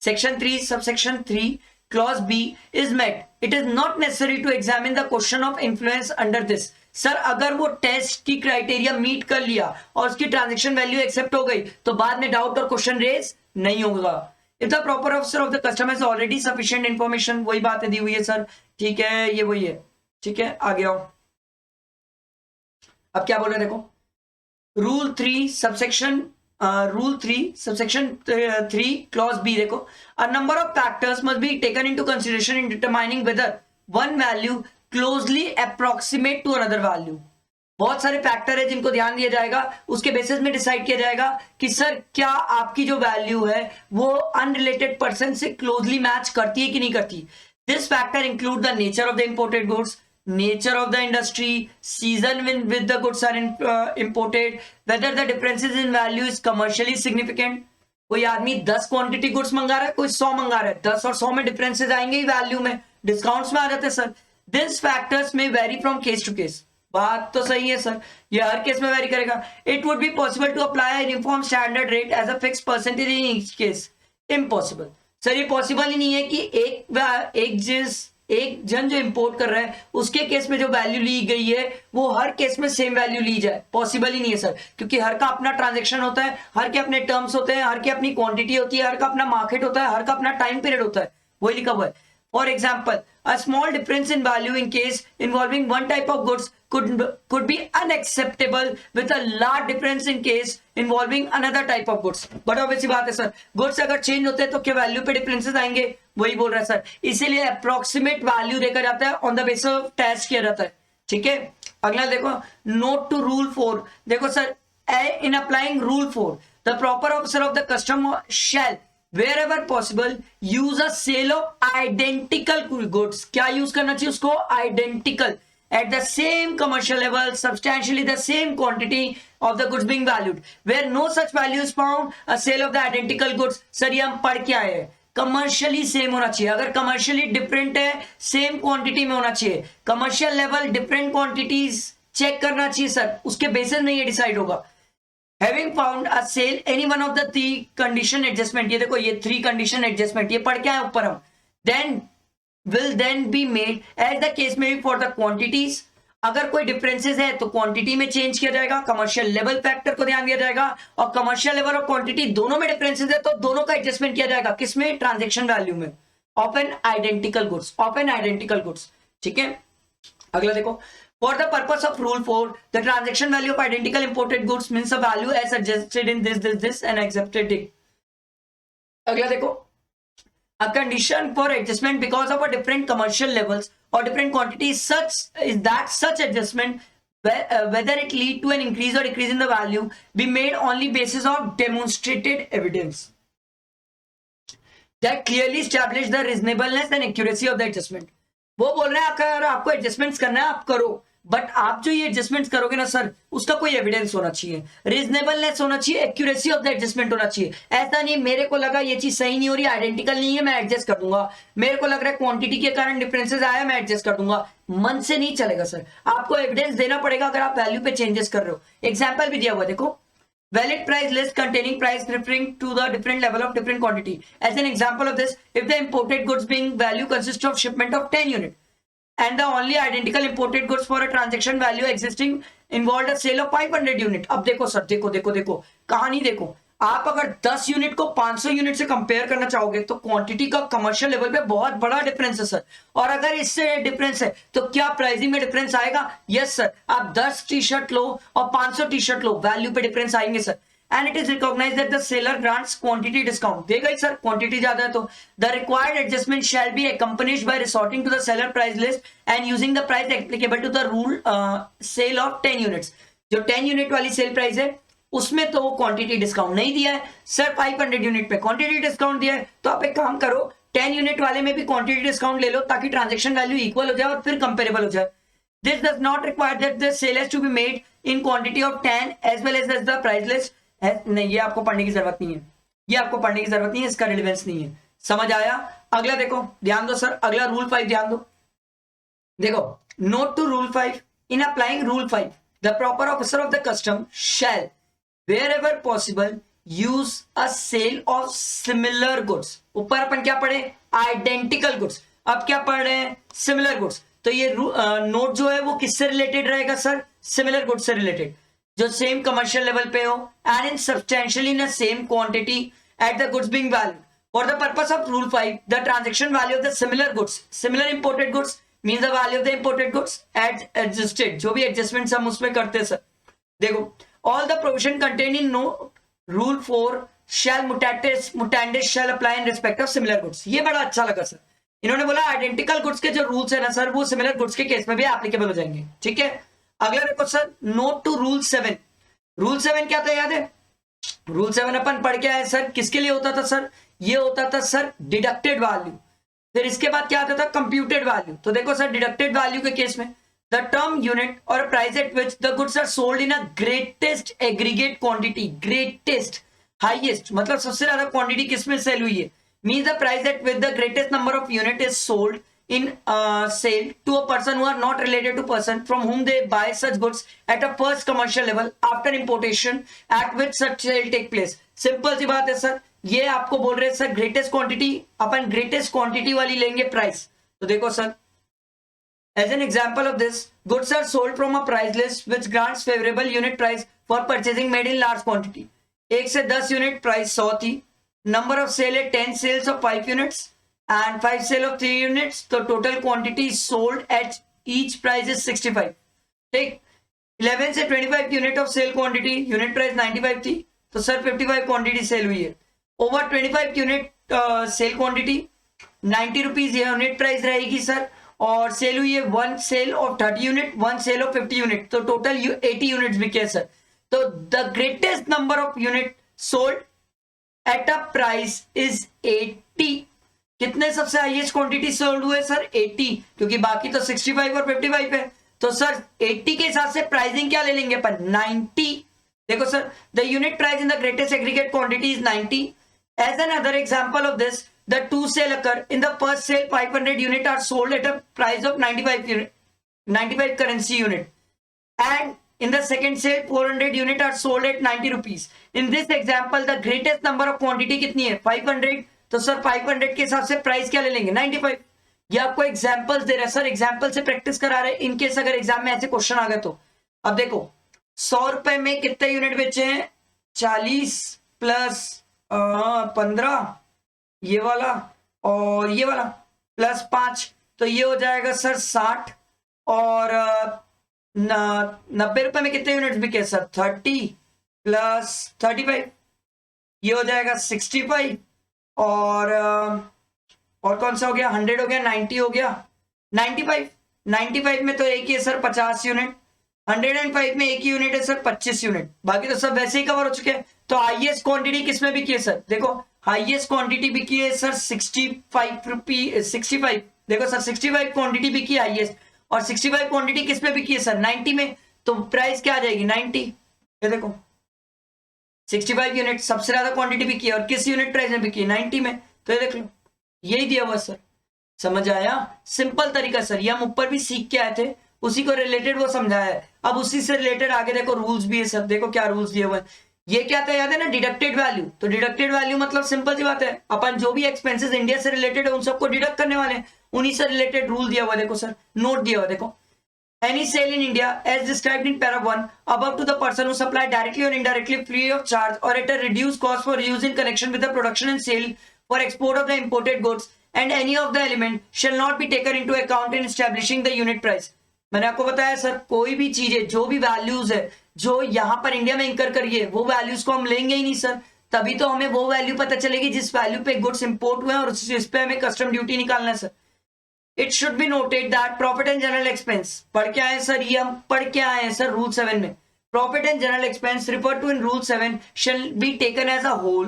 section 3 subsection 3 clause B is met, it is not necessary to examine the question of influence under this. Sir अगर वो टेस्ट की क्राइटेरिया मीट कर लिया और उसकी ट्रांजैक्शन वैल्यू एक्सेप्ट हो गई तो बाद में डाउट और क्वेश्चन रेज नहीं होगा. If the proper officer of the custom has already sufficient information, वही बातें दी हुई है सर, ठीक है, ये वही है, ठीक है. आगे आओ, अब क्या बोल रहे देखो, रूल 3 subsection 3 clause B देखो, a number of factors must be taken into consideration in determining whether one value closely approximate to another value. बहुत सारे फैक्टर है जिनको ध्यान दिया जाएगा, उसके बेसिस में डिसाइड किया जाएगा कि सर क्या आपकी जो वैल्यू है वो अनरिलेटेड पर्सन से क्लोजली मैच करती है कि नहीं करती. This factor include the nature of the imported goods, nature of the industry, season when with the goods are imported, whether the differences in value is commercially significant. कोई आदमी 10 क्वांटिटी गुड्स मंगा रहा है, कोई 100 मंगा रहा है, 10 और 100 में डिफरेंसेस आएंगे ही वैल्यू में, डिस्काउंट्स में आ जाते हैं sir. This factors may vary from case to case. बात तो सही है सर, ये हर केस में वेरी करेगा. It would be possible to apply uniform standard rate as a fixed percentage in each case. Impossible. Sir ये पॉसिबल ही नहीं है कि एक जन जो इंपोर्ट कर रहा है उसके केस में जो वैल्यू ली गई है वो हर केस में सेम वैल्यू ली जाए, पॉसिबल ही नहीं है सर, क्योंकि हर का अपना ट्रांजैक्शन होता है, हर के अपने टर्म्स होते हैं, हर की अपनी क्वांटिटी होती है, हर का अपना मार्केट होता है, हर का अपना टाइम पीरियड होता है, वही लिखा हुआ है. For example, a small difference in value in case involving one type of goods could be unacceptable with a large difference in case involving another type of goods. बड़ा ऑब्वियस बात है सर, गुड्स अगर चेंज होते हैं तो क्या वैल्यू पे डिफरेंसेस आएंगे, वही बोल रहा है सर, इसीलिए अप्रोक्सीमेट वैल्यू देखा जाता है, on the basis of test किया जाता है. ठीक है, अगला देखो, नोट टू रूल 4. देखो sir, in applying rule 4 the proper officer of the custom shall wherever possible use a sale of identical goods. क्या यूज करना चाहिए उसको, identical, at the same commercial level, substantially the same quantity of the goods being valued. Where no such value is found, a sale of the identical goods. Sir ये हम पढ़ के आए हैं, कमर्शियली सेम होना चाहिए. अगर कमर्शियली डिफरेंट है, सेम क्वांटिटी में होना चाहिए. Commercial level different quantities check करना चाहिए सर, उसके बेसिस में ये डिसाइड होगा. Having found a sale any one of the 3 condition adjustment, ये देखो ये 3 condition adjustment ये पढ़ के आए ऊपर हम, then will then be made as the case may be for the quantities. अगर कोई डिफरेंसेस है तो क्वांटिटी में चेंज किया जाएगा, कमर्शियल लेवल फैक्टर को ध्यान दिया जाएगा, और कमर्शियल लेवल और क्वांटिटी दोनों में डिफरेंसेस है तो दोनों का एडजस्टमेंट किया जाएगा, किसमें, ट्रांजैक्शन वैल्यू में, ऑफ एन आइडेंटिकल गुड्स. ठीक है, अगला देखो, for the purpose of rule 4 the transaction value of identical imported goods means a value as adjusted in this and accepted it. अगला देखो, a condition for adjustment because of a different commercial levels or different quantities is that such adjustment whether it lead to an increase or decrease in the value be made only basis of demonstrated evidence that clearly establish the reasonableness and accuracy of the adjustment. वो बोल रहे हैं अगर आपको एडजस्टमेंट्स करना है आप करो, बट आप जो ये एडजस्टमेंट्स करोगे ना सर, उसका कोई एविडेंस होना चाहिए, रीजनेबलनेस होना चाहिए, एक्यूरेसी ऑफ द एडजस्टमेंट होना चाहिए. ऐसा नहीं मेरे को लगा ये चीज सही नहीं हो रही, आइडेंटिकल नहीं है, मैं एडजस्ट कर दूंगा, मेरे को लग रहा है क्वांटिटी के कारण डिफरेंसेस आया, मैं एडजस्ट कर दूंगा, मन से नहीं चलेगा सर, आपको एविडेंस देना पड़ेगा अगर आप वैल्यू पे चेंजेस कर रहे हो. एग्जाम्पल भी दिया हुआ देखो, valid price list containing price referring to the different level of different quantity. As an example of this, if the imported goods being value consists of shipment of 10 unit and the only identical imported goods for a transaction value existing involved a sale of 500 unit. अब देखो सर, देखो कहानी देखो, आप अगर 10 यूनिट को 500 यूनिट से कंपेयर करना चाहोगे तो क्वांटिटी का कमर्शियल लेवल पे बहुत बड़ा डिफरेंस है सर, और अगर इससे डिफरेंस है तो क्या प्राइसिंग में डिफरेंस आएगा? यस सर, आप 10 टी शर्ट लो और 500 टी शर्ट लो, वैल्यू पे डिफरेंस आएंगे sir. And it is recognised that the seller grants quantity discount, देगा ही सर, क्वांटिटी ज्यादा है तो. The required adjustment shall be accompanied by resorting to the seller price list and using the price applicable to the rule sale of 10 units. जो 10 यूनिट वाली सेल प्राइस है उसमें तो वो क्वांटिटी डिस्काउंट नहीं दिया है सर, 500 यूनिट पे क्वांटिटी डिस्काउंट दिया है, तो आप एक काम करो 10 यूनिट वाले में भी क्वांटिटी डिस्काउंट ले लो ताकि ट्रांजैक्शन वैल्यू इक्वल हो जाए और फिर कंपेरेबल हो जाए. This does not require that the sale has to be made in quantity of 10 as well as the price list. नहीं, ये आपको पढ़ने की जरूरत नहीं है, ये आपको पढ़ने की जरूरत नहीं है, इसका रिलेवेंस नहीं है. समझ आया? अगला देखो, ध्यान दो सर, अगला रूल 5 ध्यान दो. देखो, note to rule 5, in applying rule 5 the proper officer of the custom shall wherever possible use a sale of similar goods. ऊपर अपन क्या पढ़े? Identical goods. अब क्या पढ़ रहे हैं? Similar goods. तो ये नोट जो है वो किससे रिलेटेड रहेगा सर? सिमिलर गुड्स से रिलेटेड, जो सेम कमर्शियल लेवल पे हो and in substantially in same quantity at the goods being valued. For the purpose of rule 5 the transaction value of the similar goods, similar imported goods means the value of the imported goods at adjusted, जो भी एडजस्टमेंट्स हम उसमें करते हैं सर. देखो, all the provision contained in no rule 4 shall mutandis shall apply in respect of similar goods. ये बड़ा अच्छा लगा सर, इन्होंने बोला आइडेंटिकल गुड्स के जो रूल्स है ना सर वो सिमिलर गुड्स के केस में भी एप्लीकेबल हो जाएंगे. ठीक है, अगला देखो sir, note to rule 7. Rule 7 क्या था याद है? रूल 7 अपन पढ़ के आए सर, किसके लिए होता था सर? ये होता था सर डिडक्टेड वैल्यू. फिर इसके बाद क्या आता था? Computed value. तो देखो सर, डिडक्टेड वैल्यू के केस में the term unit or a price at which the goods are sold in a greatest aggregate quantity, greatest highest मतलब सबसे ज्यादा क्वांटिटी किसमें सेल हुई है, means the price at which the greatest number of unit is sold in sale to a person who are not related to person from whom they buy such goods at a first commercial level after importation at which such sale take place. Simple सी बात है सर, ये आपको बोल रहे हैं सर ग्रेटेस्ट क्वांटिटी, अपन ग्रेटेस्ट क्वांटिटी वाली लेंगे प्राइस। तो देखो sir, as an example of this, goods are sold from a price list which grants favorable unit price for purchasing made in large quantity. 1 से 10 यूनिट प्राइस 100 थी, नंबर ऑफ सेल है 10 sales of 5 units and 5 sale of 3 units, तो total quantity sold at each price is 65। ठीक, 11 से 25 unit of sale quantity, unit price 95 थी, तो सर 55 क्वांटिटी सेल हुई है। Over 25 unit sale quantity 90 rupees unit price रहेगी सर, और सेल हुई है 1 sale of 30 unit, 1 sale of 50 unit, तो टोटल 80 यूनिट्स बिके सर। तो the greatest number of unit sold at a price is 80। कितने सबसे हाईएस्ट क्वांटिटी सोल्ड हुए सर? 80, क्योंकि बाकी तो 65 और 55 है, तो सर 80 के हिसाब से प्राइसिंग क्या ले लेंगे अपन? 90। देखो sir, the unit price in the greatest aggregate quantity is 90। As an other example of this, the two sale occur. In the first sale, 500 unit are sold at a price of 95 currency unit, and in the second sale 400 unit are sold at 90 rupees. In this example, the greatest number of quantity कितनी है? 500। तो सर 500 के हिसाब से प्राइस क्या ले लेंगे? 95। ये आपको एग्जाम्पल्स दे रहा है सर, एग्जाम्पल से प्रैक्टिस करा रहे हैं, इनकेस अगर एग्जाम में ऐसे क्वेश्चन आ गए तो। अब देखो 100 रुपए में कितने यूनिट बेचे हैं? 40 प्लस 15, ये वाला और ये वाला प्लस 5, तो ये हो जाएगा सर 60। और 90 रुपए में कितने यूनिट्स बिके सर? 30 प्लस 35, ये हो जाएगा 65। और कौन सा हो गया? 100 हो गया, 90 हो गया, 95 में तो एक ही है सर 50 यूनिट, 105 में एक ही यूनिट है सर 25 यूनिट, बाकी तो सब वैसे ही कवर हो चुके हैं। तो हाईएस्ट क्वांटिटी किसमें बिकी है सर? देखो हाईएस्ट क्वांटिटी बिकी है सर 65। देखो सर 65 क्वांटिटी बिकी हाईएस्ट, और 65 क्वांटिटी किस पे बिकी है सर? 90 में, तो प्राइस क्या आ जाएगी? 90। ये देखो 65 यूनिट सबसे ज्यादा क्वांटिटी बिकी है, और किस यूनिट प्राइस में बिकी है? 90 में, तो ये देख लो, यही दिया हुआ सर। समझ आया? सिंपल तरीका सर, ये हम ऊपर भी सीख के आए थे, उसी को रिलेटेड वो समझाया है। अब उसी से रिलेटेड आगे देखो रूल्स भी है सर, देखो क्या रूल्स दिए हुए हैं। ये क्या था याद है ना? Deducted value. तो डिडक्टेड वैल्यू मतलब सिंपल सी बात है, अपन जो भी एक्सपेंसेस इंडिया से रिलेटेड है उन सबको डिडक्ट करने वाले हैं, उन्हीं से रिलेटेड रूल दिया हुआ देखो सर, नोट दिया हुआ देखो। Any sale in India as described in para 1 above to the person who supplied directly or indirectly free of charge or at a reduced cost for use in connection with the production and sale for export of the imported goods and any of the element shall not be taken into account in establishing the unit price। मैंने आपको बताया सर, कोई भी चीज है, जो भी वैल्यूज है जो यहाँ पर इंडिया में इंकर करिए, वो वैल्यूज को हम लेंगे ही नहीं सर, तभी तो हमें वो वैल्यू पता चलेगी जिस वैल्यू पे गुड्स इंपोर्ट हुए हैं और जिस पे हमें कस्टम ड्यूटी निकालना है sir. It should be noted that profit and general expense, पढ़ के आए सर, ये हम पढ़ के आए हैं सर रूल 7 में। Profit and general expense refer to in rule 7 shall be taken as a whole.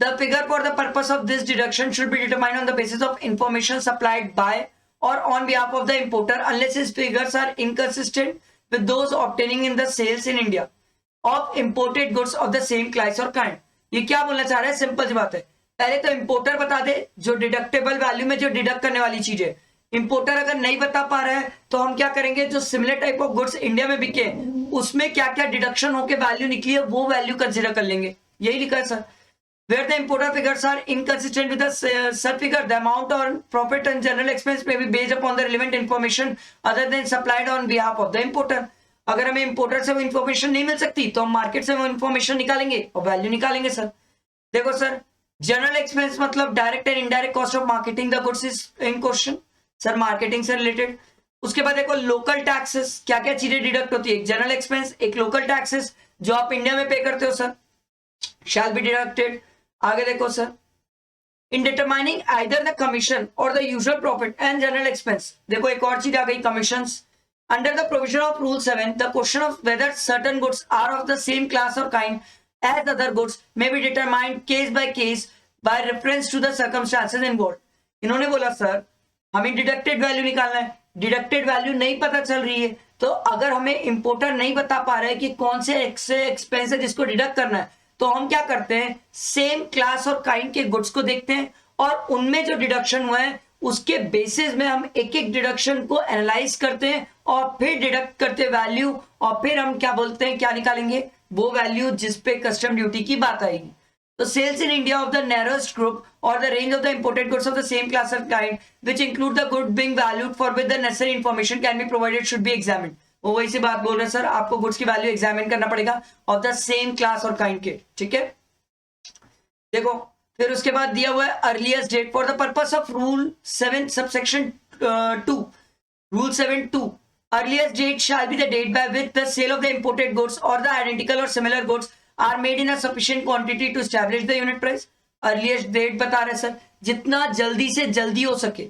The figure for the purpose of this deduction should be determined on the basis of information supplied by or on behalf of the importer unless his figures are inconsistent with those obtaining in the sales in India of imported goods of the same class or kind। ये क्या बोलना चाह रहा है? सिंपल सी बात है, पहले तो इंपोर्टर बता दे जो डिडक्टेबल वैल्यू में जो डिडक्ट करने वाली चीज है। इंपोर्टर अगर नहीं बता पा रहा है तो हम क्या करेंगे, जो similar type of goods India में बिके उसमें क्या क्या डिडक्शन होकर वैल्यू निकली है वो वैल्यू कंसिडर कर लेंगे, यही लिखा है sir. Where the importer figures are inconsistent with the said figure, the amount on profit and general expense may be based upon the relevant information other than supplied on behalf of the importer। अगर हमें इंपोर्टर से वो इन्फॉर्मेशन नहीं मिल सकती तो हम मार्केट से वो इन्फॉर्मेशन निकालेंगे और वैल्यू निकालेंगे सर। देखो सर, जनरल एक्सपेंस मतलब direct and indirect cost of marketing the goods is in question sir, marketing से रिलेटेड। उसके बाद देखो लोकल टैक्सेस, क्या क्या चीजें डिडक्ट होती है, एक जनरल एक्सपेंस, एक लोकल टैक्सेस जो आप इंडिया में पे करते हो सर, शैल बी डिडक्टेड। आगे देखो sir, in determining either the commission और the usual profit and general expense, देखो एक और चीज आ गई commissions. Under the provision of rule 7 the question of whether certain goods are of the same class और kind as other goods may be determined case by reference to the circumstances involved. इन्होंने बोला सर हमें डिडक्टेड वैल्यू निकालना है, डिडक्टेड वैल्यू नहीं पता चल रही है, तो अगर हमें इंपोर्टर नहीं बता पा रहा है कि कौन से एक्सपेंस है जिसको डिडक्ट करना है, तो हम क्या करते हैं, सेम क्लास और काइंड के गुड्स को देखते हैं और उनमें जो डिडक्शन हुआ है उसके बेसिस में हम एक एक डिडक्शन को एनालाइज करते हैं और फिर डिडक्ट करते वैल्यू, और फिर हम क्या बोलते हैं, क्या निकालेंगे, वो वैल्यू जिस पे कस्टम ड्यूटी की बात आएगी। So sales in India of the narrowest group or the range of the imported goods of the same class or kind, which include the good being valued for with the necessary information can be provided, should be examined. वो वही सी बात बोल रहे हैं सर, आपको गुड्स की वैल्यू एग्जामिन करना पड़ेगा ऑफ द सेम क्लास और काइंड के, ठीक है। देखो फिर उसके बाद दिया हुआ है earliest date for the purpose of rule 7 subsection 2, rule 7(2). Earliest date shall be the date by which the sale of the imported goods or the identical or similar goods are made in a sufficient quantity to establish the unit price. Earliest date बता रहे सर, जितना जल्दी से जल्दी हो सके,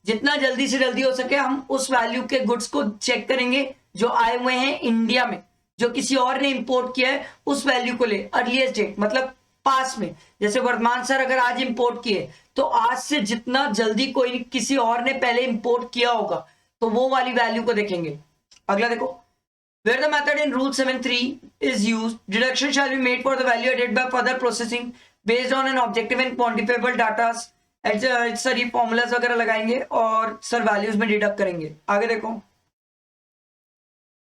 जितना जल्दी से जल्दी हो सके हम उस वैल्यू के गुड्स को चेक करेंगे जो आए हुए हैं इंडिया में, जो किसी और ने इंपोर्ट किया है उस वैल्यू को ले। अर्लीस्ट डेट मतलब पास में, जैसे वर्तमान सर अगर आज इंपोर्ट किए तो आज से जितना जल्दी कोई किसी और ने पहले इंपोर्ट किया होगा तो वो वाली वैल्यू को देखेंगे। अगला देखो, where the method in rule 7(3) is used, deduction shall be made for the value added by further processing based on an objective and quantifiable data। Sir ये फॉर्मूलाज वगैरह लगाएंगे और सर वैल्यूज में डिडक्ट करेंगे। आगे देखो,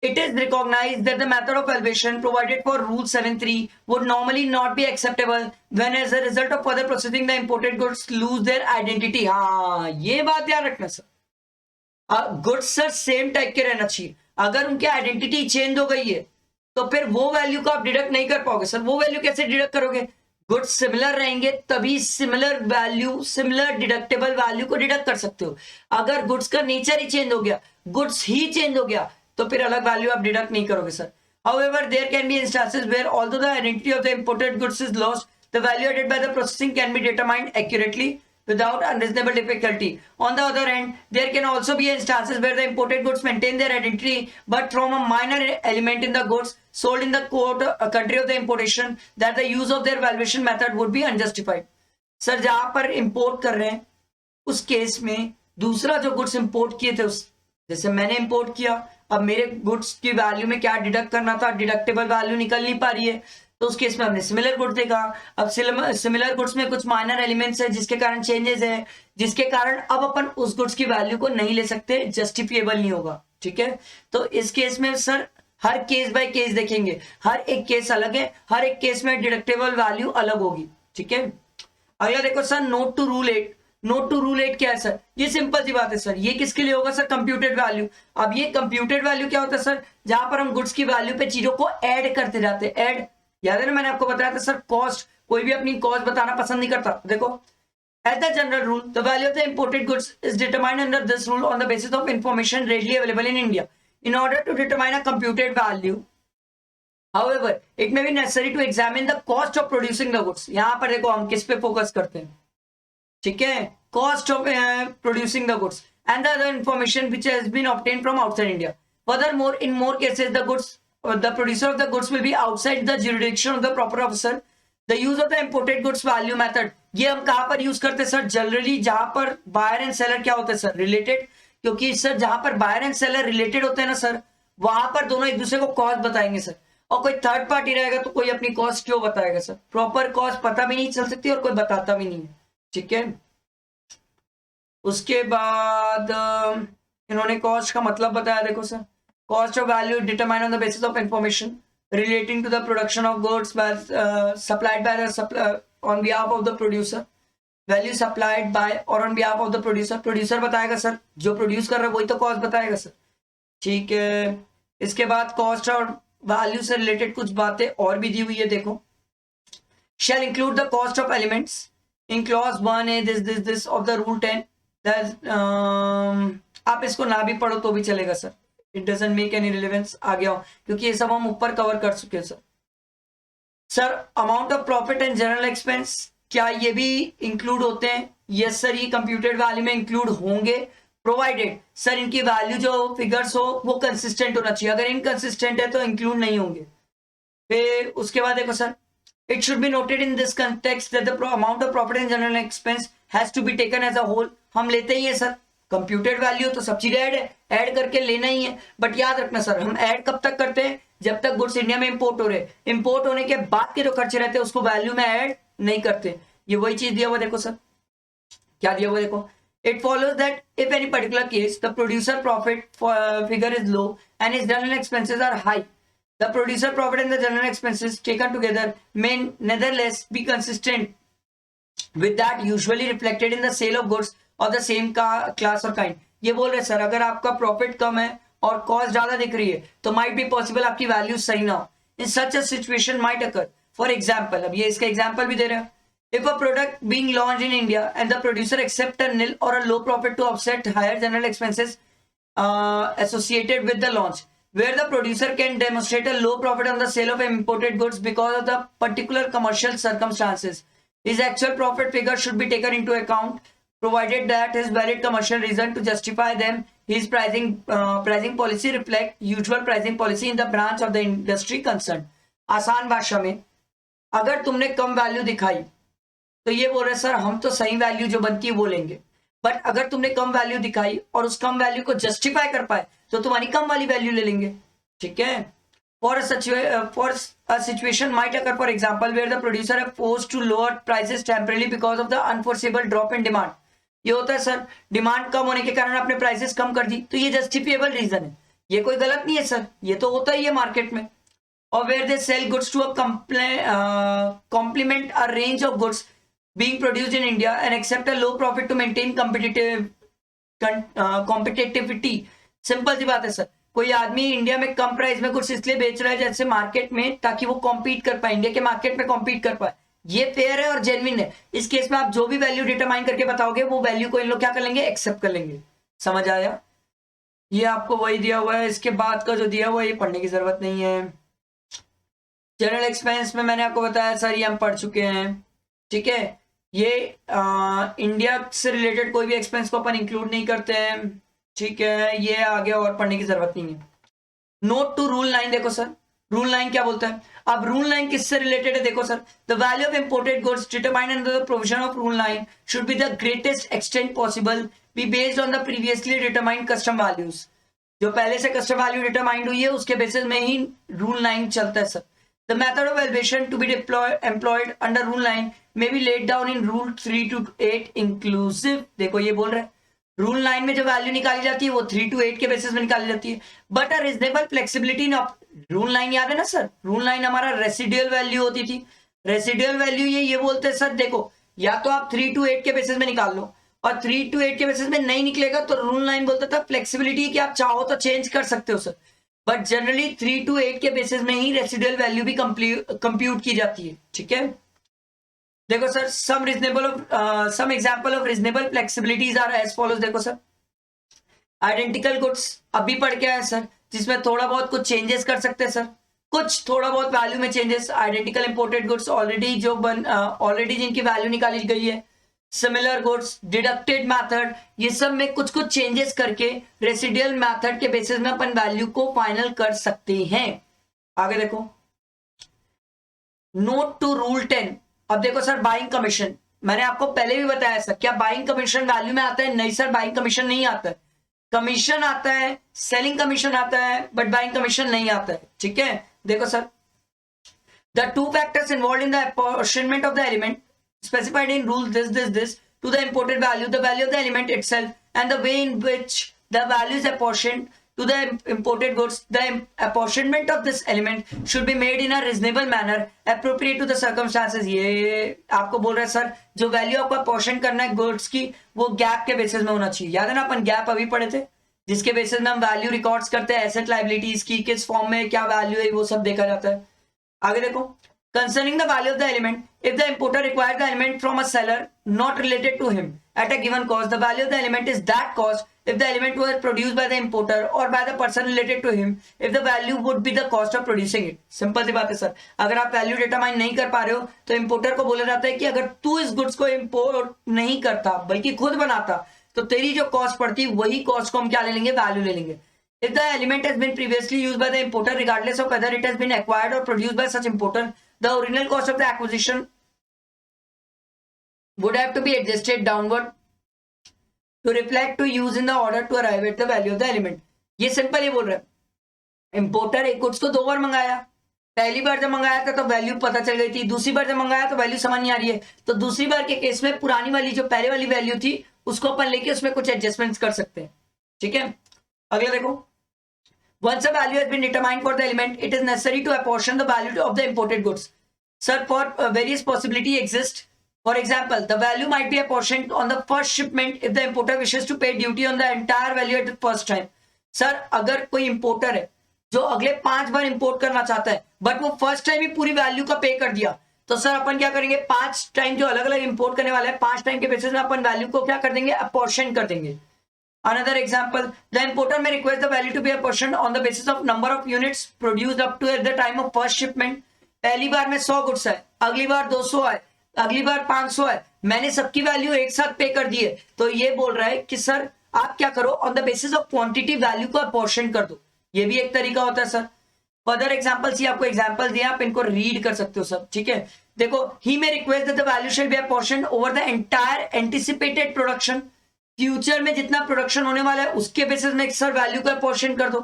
it is recognized that the method of valuation provided for rule 7(3) would normally not be acceptable when as a result of further processing the imported goods lose their identity। हाँ ये बात ध्यान रखना sir, goods sir same type के रहना चाहिए, अगर उनकी आइडेंटिटी चेंज हो गई है तो फिर वो वैल्यू को आप डिडक्ट नहीं कर पाओगे। सर वो वैल्यू कैसे डिडक्ट करोगे, गुड्स सिमिलर रहेंगे तभी similar value, similar deductible value को डिडक्ट कर सकते हो। अगर गुड्स का नेचर ही चेंज हो गया, गुड्स ही चेंज हो गया तो फिर अलग वैल्यू आप डिडक्ट नहीं करोगे sir. However, there can be instances where although the identity of the imported goods is lost, the value added by the processing can be determined accurately without unreasonable difficulty. On the other hand, there can also be instances where the imported goods maintain their identity but from a minor element in the goods sold in the country of the importation, that the use of their valuation method would be unjustified। Sir जहां पर इंपोर्ट कर रहे हैं उस केस में दूसरा जो गुड्स इंपोर्ट किए थे, उस जैसे मैंने इंपोर्ट किया, अब मेरे गुड्स की वैल्यू में क्या डिडक्ट करना था, डिडक्टेबल वैल्यू निकल नहीं पा रही है, तो उस केस में हमने सिमिलर गुड्स देखा। अब सिमिलर गुड्स में कुछ माइनर एलिमेंट्स है जिसके कारण चेंजेस है, जिसके कारण अब अपन उस गुड्स की वैल्यू को नहीं ले सकते, जस्टिफिएबल नहीं होगा, ठीक है। तो इस केस में sir her case by case देखेंगे, हर एक केस अलग है, हर एक केस में डिडक्टेबल वैल्यू अलग होगी, ठीक है। अगला देखो sir, note to rule 8। Note to rule 8 क्या है सर, ये सिंपल सी बात है सर, ये किसके लिए होगा सर, कंप्यूटेड वैल्यू। अब ये कंप्यूटेड वैल्यू क्या होता है सर, जहां पर हम गुड्स की वैल्यू पे चीजों को ऐड करते जाते हैं। ऐड याद है ना, मैंने आपको बताया था सर, कॉस्ट, कोई भी अपनी कॉस्ट बताना पसंद नहीं करता। देखो, as the general rule, the value of the imported goods is determined under this rule on the basis of information readily available in India. In order to determine a computed value, however, it may be necessary to examine the cost of producing the goods। यहां पर देखो हम किस पे फोकस करते हैं, ठीक है, cost of producing the goods and the other information which has been obtained from outside India. Furthermore, in more cases, the producer of the goods will be outside the jurisdiction of the proper officer। The use of the imported goods value method, ये हम कहां पर यूज करते हैं सर, जनरली जहां पर बायर एंड सेलर क्या होते हैं सर, रिलेटेड, क्योंकि सर जहां पर बायर एंड सेलर रिलेटेड होते हैं ना सर, वहां पर दोनों एक दूसरे को कॉस्ट बताएंगे सर, और कोई थर्ड पार्टी रहेगा तो कोई अपनी कॉस्ट क्यों बताएगा सर, प्रॉपर कॉस्ट पता भी नहीं चल सकती और कोई बताता भी नहीं है, ठीक है। उसके बाद इन्होंने कॉस्ट का मतलब बताया, देखो sir, cost of value determine on the basis of information relating to the production of goods supplied by the on behalf of the producer, value supplied by और on behalf of the producer. Producer बताएगा सर, जो प्रोड्यूस कर रहा है वही तो कॉस्ट बताएगा सर, ठीक है। इसके बाद कॉस्ट और वैल्यू से रिलेटेड कुछ बातें और भी दी हुई है, देखो, shall include the cost of elements in clause 1A this of the rule 10। आप इसको ना भी पढ़ो तो भी चलेगा sir, it doesn't make any relevance. आ गया क्योंकि ये सब हम ऊपर कवर कर चुके हैं sir. Sir amount of profit and general expense, क्या ये भी इंक्लूड होते हैं? यस सर, ये कंप्यूटेड वैल्यू में इंक्लूड होंगे, प्रोवाइडेड सर इनकी वैल्यू जो फिगर्स हो वो कंसिस्टेंट होना चाहिए, अगर इनकंसिस्टेंट है तो इंक्लूड नहीं होंगे। फिर उसके बाद देखो sir, it should be noted in this context that the amount of profit and general expense has to be taken as a whole। हम लेते ही है सर, कंप्यूटेड वैल्यू तो सब चीज ऐड है, ऐड करके लेना ही है, बट याद रखना सर, हम ऐड कब तक करते हैं, जब तक गुड्स इंडिया में इंपोर्ट हो रहे, इंपोर्ट होने के बाद के जो खर्चे रहते हैं उसको वैल्यू में ऐड नहीं करते। ये वही चीज दिया हुआ, देखो सर क्या दिया हुआ, देखो, it follows that if any particular case the producer profit figure is low and his general expenses are high, The producer profit and the general expenses taken together may nevertheless be consistent with that usually reflected in the sale of goods of the same class or kind. ये बोल रहे सर अगर आपका प्रॉफिट कम है और कॉस्ट ज्यादा दिख रही है तो माइट बी पॉसिबल आपकी वैल्यू सही ना हो. In such a situation might occur. For example, अब ये इसका एग्जाम्पल भी दे रहे हैं. If a product being launched in India and the producer accept a nil or a low profit to offset higher general expenses associated with the launch, where the producer can demonstrate a low profit on the sale of imported goods because of the particular commercial circumstances, his actual profit figure should be taken into account, provided that his valid commercial reason to justify them. His pricing policy reflect usual pricing policy in the branch of the industry concerned. आसान भाषा में अगर तुमने कम वैल्यू दिखाई तो ये बोल रहे सर हम तो सही वैल्यू जो बनती है वो लेंगे, बट अगर तुमने कम वैल्यू दिखाई और उस कम वैल्यू को जस्टिफाई कर पाए तो तुम्हारी कम वाली वैल्यू ले लेंगे. ठीक है. For a situation might occur for example where the producer have forced to lower prices temporarily because of the unforeseeable drop in demand. ये होता है सर डिमांड कम होने के कारण आपने प्राइसेस कम कर दी तो ये जस्टिफिएबल रीजन है, ये कोई गलत नहीं है सर, ये तो होता ही है मार्केट में. और where they sell goods to a complement a range of goods being produced in India and accept a low profit to maintain competitivity. Simple सी बात है सर, कोई आदमी इंडिया में कम प्राइस में कुछ इसलिए बेच रहा है जैसे मार्केट में ताकि वो कॉम्पीट कर पाए, इंडिया के मार्केट में कॉम्पीट कर पाए. ये फेयर है और जेन्युइन है. इस केस में आप जो भी वैल्यू डिटरमाइन करके बताओगे वो वैल्यू को इन लोग क्या कर लेंगे, एक्सेप्ट कर लेंगे. समझ आया. ये आपको वही दिया हुआ है, इसके बाद का जो दिया हुआ है ये पढ़ने की जरूरत नहीं है. जनरल एक्सपेंस में मैंने आपको बताया सर ये हम पढ़ चुके हैं. ठीक है. ये इंडिया से रिलेटेड कोई भी एक्सपेंस को अपन इंक्लूड नहीं करते हैं. ठीक है. ये आगे और पढ़ने की जरूरत नहीं है. नोट टू रूल 9 देखो सर, रूल 9 क्या बोलता है. अब रूल 9 किससे रिलेटेड है देखो sir. The value of imported goods determined under the provision of rule 9 should be the greatest extent possible B based on the previously determined custom values. जो पहले से कस्टम वैल्यू डिटरमाइंड हुई है उसके बेसिस में ही रूल 9 चलता है sir. The method of valuation to be employed under Rule 9 may be laid down in Rule 3 to 8 inclusive. देखो ये बोल रहा है Rule 9 में जो वैल्यू निकाली जाती है वो 3 to 8 के बेसिस में निकाली जाती है. But a reasonable flexibility in Rule 9 याद है ना सर. Rule 9 हमारा रेसिडुअल वैल्यू होती थी. रेसिडुअल वैल्यू ये बोलते हैं सर देखो या तो आप 3 to 8 के बेसिस में निकाल लो और 3 to 8 के बेसिस में नहीं निकलेगा तो Rule 9 बोलता था फ्लेक्सिबिलिटी कि आप चाहो तो चेंज कर सकते हो सर. बट जनरली 3 to 8 के बेसिस में ही रेसिडुअल वैल्यू भी कंप्यूट की जाती है. ठीक है. देखो sir some example of reasonable flexibilities are as follows. देखो सर आइडेंटिकल गुड्स अभी पढ़ के आए सर जिसमें थोड़ा बहुत कुछ चेंजेस कर सकते हैं सर, कुछ थोड़ा बहुत वैल्यू में changes. Identical imported goods already जिनकी वैल्यू निकाली गई है. सिमिलर गुड्स डिडक्टेड मैथड ये सब में कुछ कुछ चेंजेस करके रेसिडुअल मैथड के बेसिस में अपन वैल्यू को फाइनल कर सकते हैं. आगे देखो नोट टू रूल 10. अब देखो सर बाइंग कमीशन मैंने आपको पहले भी बताया सर, क्या बाइंग कमीशन वैल्यू में आता है? नहीं सर, बाइंग कमीशन नहीं आता है. कमीशन आता है, सेलिंग कमीशन आता है, बट बाइंग कमीशन नहीं आता है. ठीक है. देखो sir the two factors involve in the apportionment of the element specified in rule this to the imported value, the value of the element itself and the way in which the value is apportioned to the imported goods. The apportionment of this element should be made in a reasonable manner appropriate to the circumstances. ये आपको बोल रहा है सर जो वैल्यू आपको अपॉर्शन करना है गुड्स की वो गैप के बेसिस में होना चाहिए. याद है ना अपन गैप अभी पढ़े थे जिसके बेसिस में हम वैल्यू रिकॉर्ड्स करते हैं एसेट लायबिलिटीज की, किस फॉर्म में क्या वैल्यू है वो सब देखा जाता है. आगे देखो concerning the value of the element, if the importer requires the element from a seller not related to him at a given cost, the value of the element is that cost. If the element was produced by the importer or by the person related to him, if the value would be the cost of producing it. Simple सी बात है सर. अगर आप वैल्यू डिटरमाइन नहीं कर पा रहे हो तो इंपोर्टर को बोला जाता है कि अगर तू इस गुड्स को इंपोर्ट नहीं करता बल्कि खुद बनाता तो तेरी जो कॉस्ट पड़ती वही कॉस्ट को हम क्या ले लेंगे, वैल्यू ले लेंगे. If the element has been previously used by the importer, regardless of whether it has been acquired or produced by such importer, the original cost of the acquisition would have to be adjusted downward to reflect to use in the order to arrive at the value of the element. ये सिंपल ये बोल रहा है इंपोर्टर एक गुड्स को 2 बार मंगाया. पहली बार जब मंगाया था तो वैल्यू पता चल गई थी, दूसरी बार जब मंगाया तो वैल्यू समझ नहीं आ रही है. तो दूसरी बार के केस में पुरानी वाली जो पहले वाली वैल्यू थी उसको अपन लेके उसमें कुछ एडजस्टमेंट्स कर सकते हैं. ठीक है. अगला देखो Once a value has been determined for the element, it is necessary to apportion the value of the imported goods. Sir, for various possibility exist. For example, the value might be apportioned on the first shipment if the importer wishes to pay duty on the entire value at the first time. Sir, अगर कोई importer है जो अगले 5 बार इंपोर्ट करना चाहता है बट वो फर्स्ट टाइम ही पूरी वैल्यू का पे कर दिया, तो सर अपन क्या करेंगे, 5 टाइम जो अलग अलग इंपोर्ट करने वाला है 5 टाइम के बेसिस में अपन वैल्यू को क्या कर देंगे, अपॉर्शन कर देंगे. Another example, the importer may request the value to be apportioned on the basis of number of units produced up to at the time of first shipment. पहली बार में 100 गुड्स है, अगली बार 200 है, अगली बार 500 है, मैंने सबकी वैल्यू एक साथ पे कर दी है, तो ये बोल रहा है कि सर आप क्या करो, on the basis of quantity value को अपॉर्शन कर दो. ये भी एक तरीका होता है सर. फर्दर एग्जांपल्स, ये आपको एग्जांपल दिया, आप इनको रीड कर सकते हो सब, ठीक है. देखो, he may request that the value shall be apportioned over the entire anticipated production. Future में जितना प्रोडक्शन होने वाला है उसके बेसिस में सर वैल्यू का अपॉर्शन कर दो,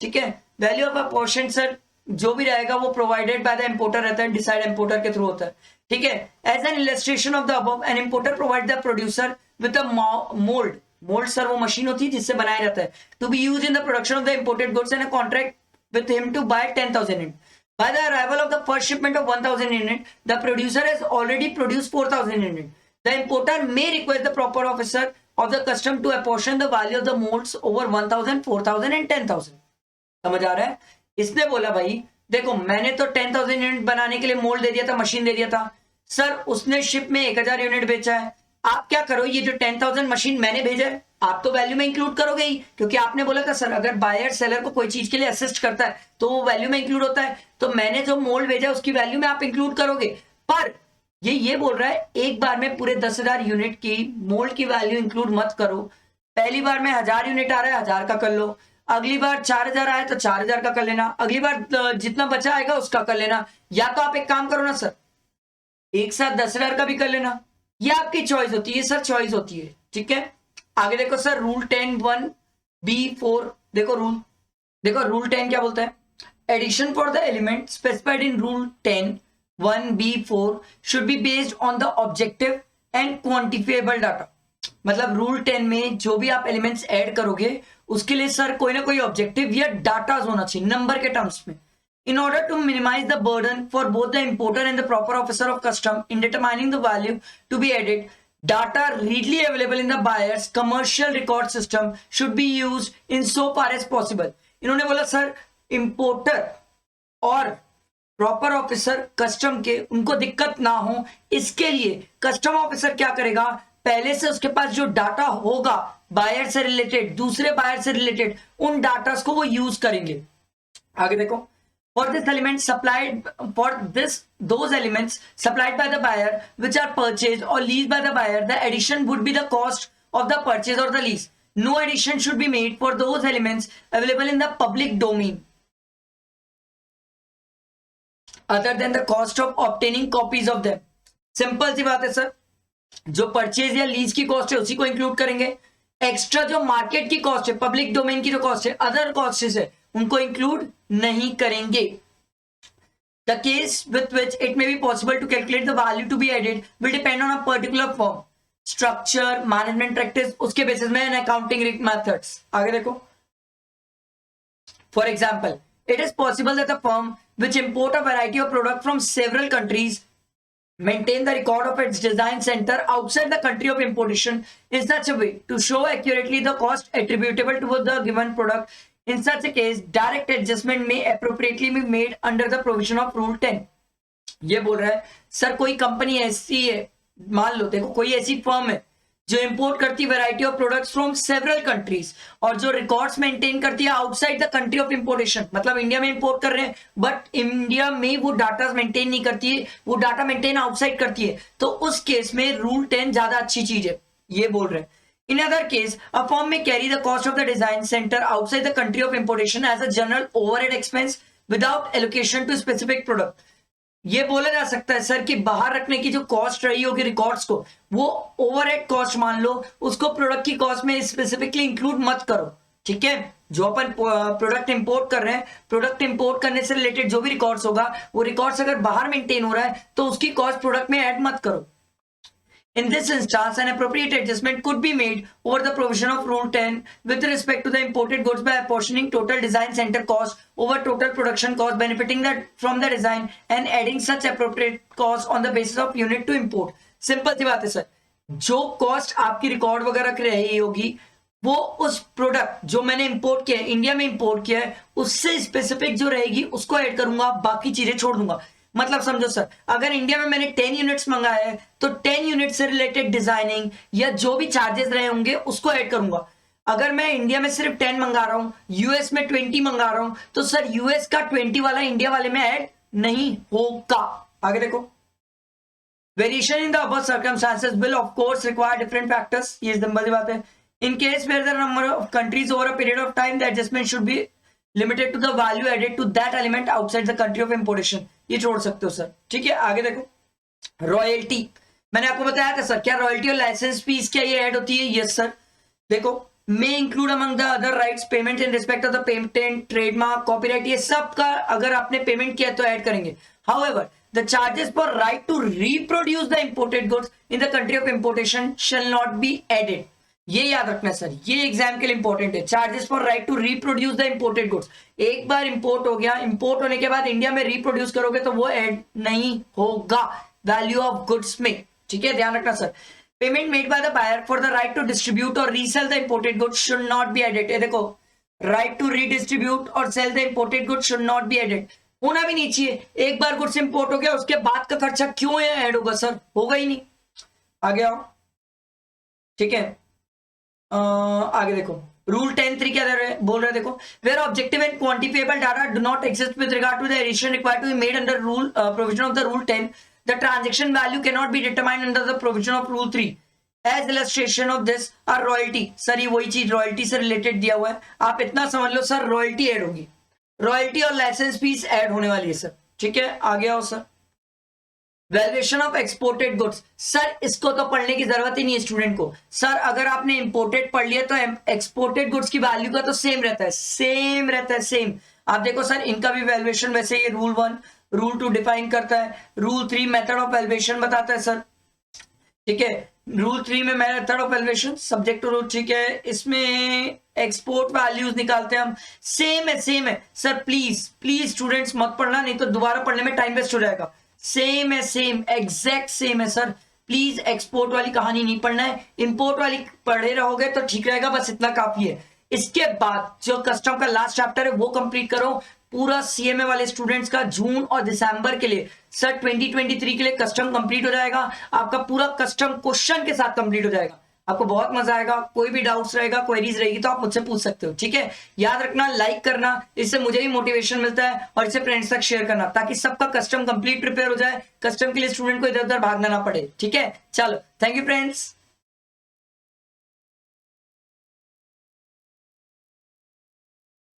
ठीक है. वैल्यू ऑफ अपॉर्शन सर जो भी रहेगा वो प्रोवाइडेड बाय द इंपोर्टर रहता है, डिसाइड इंपोर्टर के थ्रू होता है, ठीक है. As an illustration of the above, an importer provide the producer with a mould. Mould sir वो मशीन होती है जिससे बनाया जाता है, to be used in the production of the imported goods and a contract with him to buy 10,000 units. By the arrival of the first shipment of 1,000 units, the producer has already produced 4,000 units. The importer may request the proper officer of the custom to apportion the value of the molds over 1,000, 4,000 and 10,000. समझ आ रहा है. इसने बोला भाई देखो मैंने तो 10,000 यूनिट बनाने के लिए मोल्ड दे दिया था, मशीन दे दिया था सर, उसने शिप में 1,000 यूनिट बेचा है. आप क्या करो, ये जो 10,000 मशीन मैंने भेजा है आप तो वैल्यू में इंक्लूड करोगे ही, क्योंकि आपने बोला था सर अगर बायर सेलर को कोई चीज के लिए असिस्ट करता है तो वो वैल्यू में इंक्लूड होता है, तो मैंने जो मोल्ड भेजा उसकी वैल्यू में आप इंक्लूड करोगे. पर ये बोल रहा है एक बार में पूरे 10,000 यूनिट की मोल्ड की वैल्यू इंक्लूड मत करो. पहली बार में 1,000 यूनिट आ रहा है 1,000 का कर लो, अगली बार 4,000 आए तो 4,000 का कर लेना, अगली बार जितना बचा आएगा उसका कर लेना, या तो आप एक काम करो ना सर एक साथ 10,000 का भी कर लेना, ये आपकी चॉइस होती है सर, चॉइस होती है, ठीक है. आगे देखो सर रूल 10(1)(b)(4), देखो रूल 10 क्या बोलता है, addition for the element specified in rule 10(1)(b)(4) should be based on the objective and quantifiable data. मतलब रूल 10 में जो भी आप एलिमेंट्स ऐड करोगे उसके लिए सर कोई ना कोई ऑब्जेक्टिव या डाटा होना चाहिए नंबर के टर्म्स में. In order to minimize the burden for both the importer and the proper officer of custom in determining the value to be added, data readily available in the buyer's commercial record system should be used in so far as possible. इन्होंने बोला सर इंपोर्टर और प्रॉपर ऑफिसर कस्टम के उनको दिक्कत ना हो, इसके लिए कस्टम ऑफिसर क्या करेगा, पहले से उसके पास जो डाटा होगा बायर से रिलेटेड, दूसरे बायर से रिलेटेड, उन डाटा को वो यूज करेंगे. आगे देखो, for this element supplied for those elements supplied by the buyer which are purchased or leased by the buyer, the addition would be the cost of the purchase or the lease. No addition should be made for those elements available in the public domain other than the cost of obtaining copies of them. Simple सी बात है सर, जो परचेज या लीज की कॉस्ट है उसी को इंक्लूड करेंगे, एक्स्ट्रा जो मार्केट की कॉस्ट है, पब्लिक डोमेन की जो कॉस्ट है, अदर कॉस्ट है उनको इंक्लूड नहीं करेंगे. The case with which it may be possible to calculate the value to be added will depend on a particular firm, structure, management practice, उसके बेसिस में and accounting methods. आगे देखो, for example, it is possible that a firm which import a variety of product from several countries maintain the record of its design center outside the country of importation in such a way to show accurately the cost attributable to the given product. In such a case, direct adjustment may appropriately be made under the provision of Rule 10. ये बोल रहा है सर कोई कंपनी ऐसी है, मान लो देखो कोई ऐसी फर्म है जो इंपोर्ट करती है variety of products from several countries और जो रिकॉर्ड्स मेंटेन करती है outside the country of importation, मतलब इंडिया में इंपोर्ट कर रहे हैं बट इंडिया में वो डाटा मेंटेन नहीं करती है, वो डाटा मेंटेन आउटसाइड करती है, तो उस केस में रूल 10 ज्यादा अच्छी चीज है, ये बोल रहे हैं. In other case, a firm may carry the cost of the design center outside the country of importation as a general overhead expense without allocation to specific product. ये बोला जा सकता है सर कि बाहर रखने की जो कॉस्ट रही होगी रिकॉर्ड्स को, वो ओवरहेड कॉस्ट मान लो, उसको प्रोडक्ट की कॉस्ट में स्पेसिफिकली इंक्लूड मत करो, ठीक है. जो अपन प्रोडक्ट इंपोर्ट कर रहे हैं, प्रोडक्ट इंपोर्ट करने से रिलेटेड जो भी रिकॉर्ड्स होगा वो रिकॉर्ड्स अगर बाहर मेंटेन हो रहा है तो उसकी कॉस्ट प्रोडक्ट में ऐड मत करो. In this instance, an appropriate adjustment could be made over the provision of Rule 10 with respect to the imported goods by apportioning total design center cost over total production cost benefiting from the design and adding such appropriate cost on the basis of unit to import. Simple सी बात है सर, जो कॉस्ट आपकी रिकॉर्ड वगैरह की रही होगी वो उस प्रोडक्ट जो मैंने इंपोर्ट किया है, इंडिया में इंपोर्ट किया है, उससे स्पेसिफिक जो रहेगी उसको ऐड करूंगा, बाकी चीजें छोड़ दूंगा. मतलब समझो सर, अगर इंडिया में मैंने 10 यूनिट्स मंगाया है तो 10 यूनिट से रिलेटेड डिजाइनिंग या जो भी चार्जेस रहे होंगे उसको ऐड करूंगा. अगर मैं इंडिया में सिर्फ 10 मंगा रहा हूं, यूएस में 20 मंगा रहा हूं, तो सर यूएस का 20 वाला इंडिया वाले में ऐड नहीं होगा. आगे देखो, variation in the above circumstances will of course require different factors. ये सिंपल सी बात है. In case where the number of countries over a period of time the adjustment should be limited to the value added to that element outside the country of importation. ये छोड़ सकते हो सर. ठीक है, आगे देखो, रॉयल्टी. मैंने आपको बताया था सर, क्या रॉयल्टी और लाइसेंस फीस क्या ये ऐड होती है? Yes sir. देखो, may include among the other rights payment in respect of the patent, trademark, copyright, ये सब का अगर आपने पेमेंट किया तो ऐड करेंगे. However the charges for right to reproduce the imported goods in the country of importation shall not be added. ये याद रखना सर, ये एग्जाम के लिए इंपॉर्टेंट है. Charges for right to reproduce the imported goods, एक बार इंपोर्ट हो गया, इंपोर्ट होने के बाद इंडिया में रिप्रोड्यूस करोगे तो वो ऐड नहीं होगा वैल्यू ऑफ गुड्स में. ठीक है, ध्यान रखना sir. Payment made by the buyer for the right to distribute और resale the imported goods should not be added. देखो, राइट टू रीडिस्ट्रीब्यूट और sale the imported goods should not be added. होना भी नहीं चाहिए. एक बार गुड्स इंपोर्ट हो गया, उसके बाद का खर्चा क्यों ऐड होगा सर? होगा ही नहीं. आगे आओ. ठीक है, आगे देखो, रूल 10(3) क्या बोल रहे हैं? देखो, where objective and quantifiable data do not exist with regard to the addition required to be made under rule provision of the rule 10, the transaction value can not be determined under the provision of rule 3. As illustration of this are royalty. Sir ये वही चीज रॉयल्टी से रिलेटेड दिया हुआ है, आप इतना समझ लो सर, रॉयल्टी ऐड होगी, रॉयल्टी और लाइसेंस फीस ऐड होने वाली है सर. ठीक है, आगे आओ sir. Valuation of exported goods. Sir इसको तो पढ़ने की जरूरत ही नहीं है स्टूडेंट को. सर अगर आपने इंपोर्टेड पढ़ लिया तो एक्सपोर्टेड गुड्स की वैल्यू का तो सेम रहता है, सेम रहता है, सेम. आप देखो सर, इनका भी वैल्यूएशन वैसे ये रूल 1 रूल 2 डिफाइन करता है, रूल 3 मेथड ऑफ वैल्यूएशन बताता है सर. ठीक है, रूल 3 में method of valuation subject to rule. ठीक है, इसमें एक्सपोर्ट वैल्यूज निकालते हैं हम. सेम है, सेम है सर. प्लीज प्लीज स्टूडेंट्स मत पढ़ना, नहीं तो दोबारा पढ़ने में टाइम वेस्ट हो जाएगा. सेम है, सेम, एग्जैक्ट सेम है सर. प्लीज एक्सपोर्ट वाली कहानी नहीं पढ़ना है, इंपोर्ट वाली पढ़े रहोगे तो ठीक रहेगा, बस इतना काफी है. इसके बाद जो कस्टम का लास्ट चैप्टर है वो कंप्लीट करो. पूरा सीएमए वाले स्टूडेंट्स का जून और दिसंबर के लिए सर 2023 के लिए कस्टम कंप्लीट हो जाएगा. आपका पूरा कस्टम क्वेश्चन के साथ कंप्लीट हो जाएगा. आपको बहुत मजा आएगा. कोई भी डाउट्स रहेगा, क्वेरीज रहेगी तो आप मुझसे पूछ सकते हो. ठीक है, याद रखना, लाइक करना, इससे मुझे भी मोटिवेशन मिलता है, और इसे फ्रेंड्स तक शेयर करना ताकि सबका कस्टम कंप्लीट प्रिपेयर हो जाए, कस्टम के लिए स्टूडेंट को इधर उधर भागना ना पड़े. ठीक है, चलो, थैंक यू फ्रेंड्स.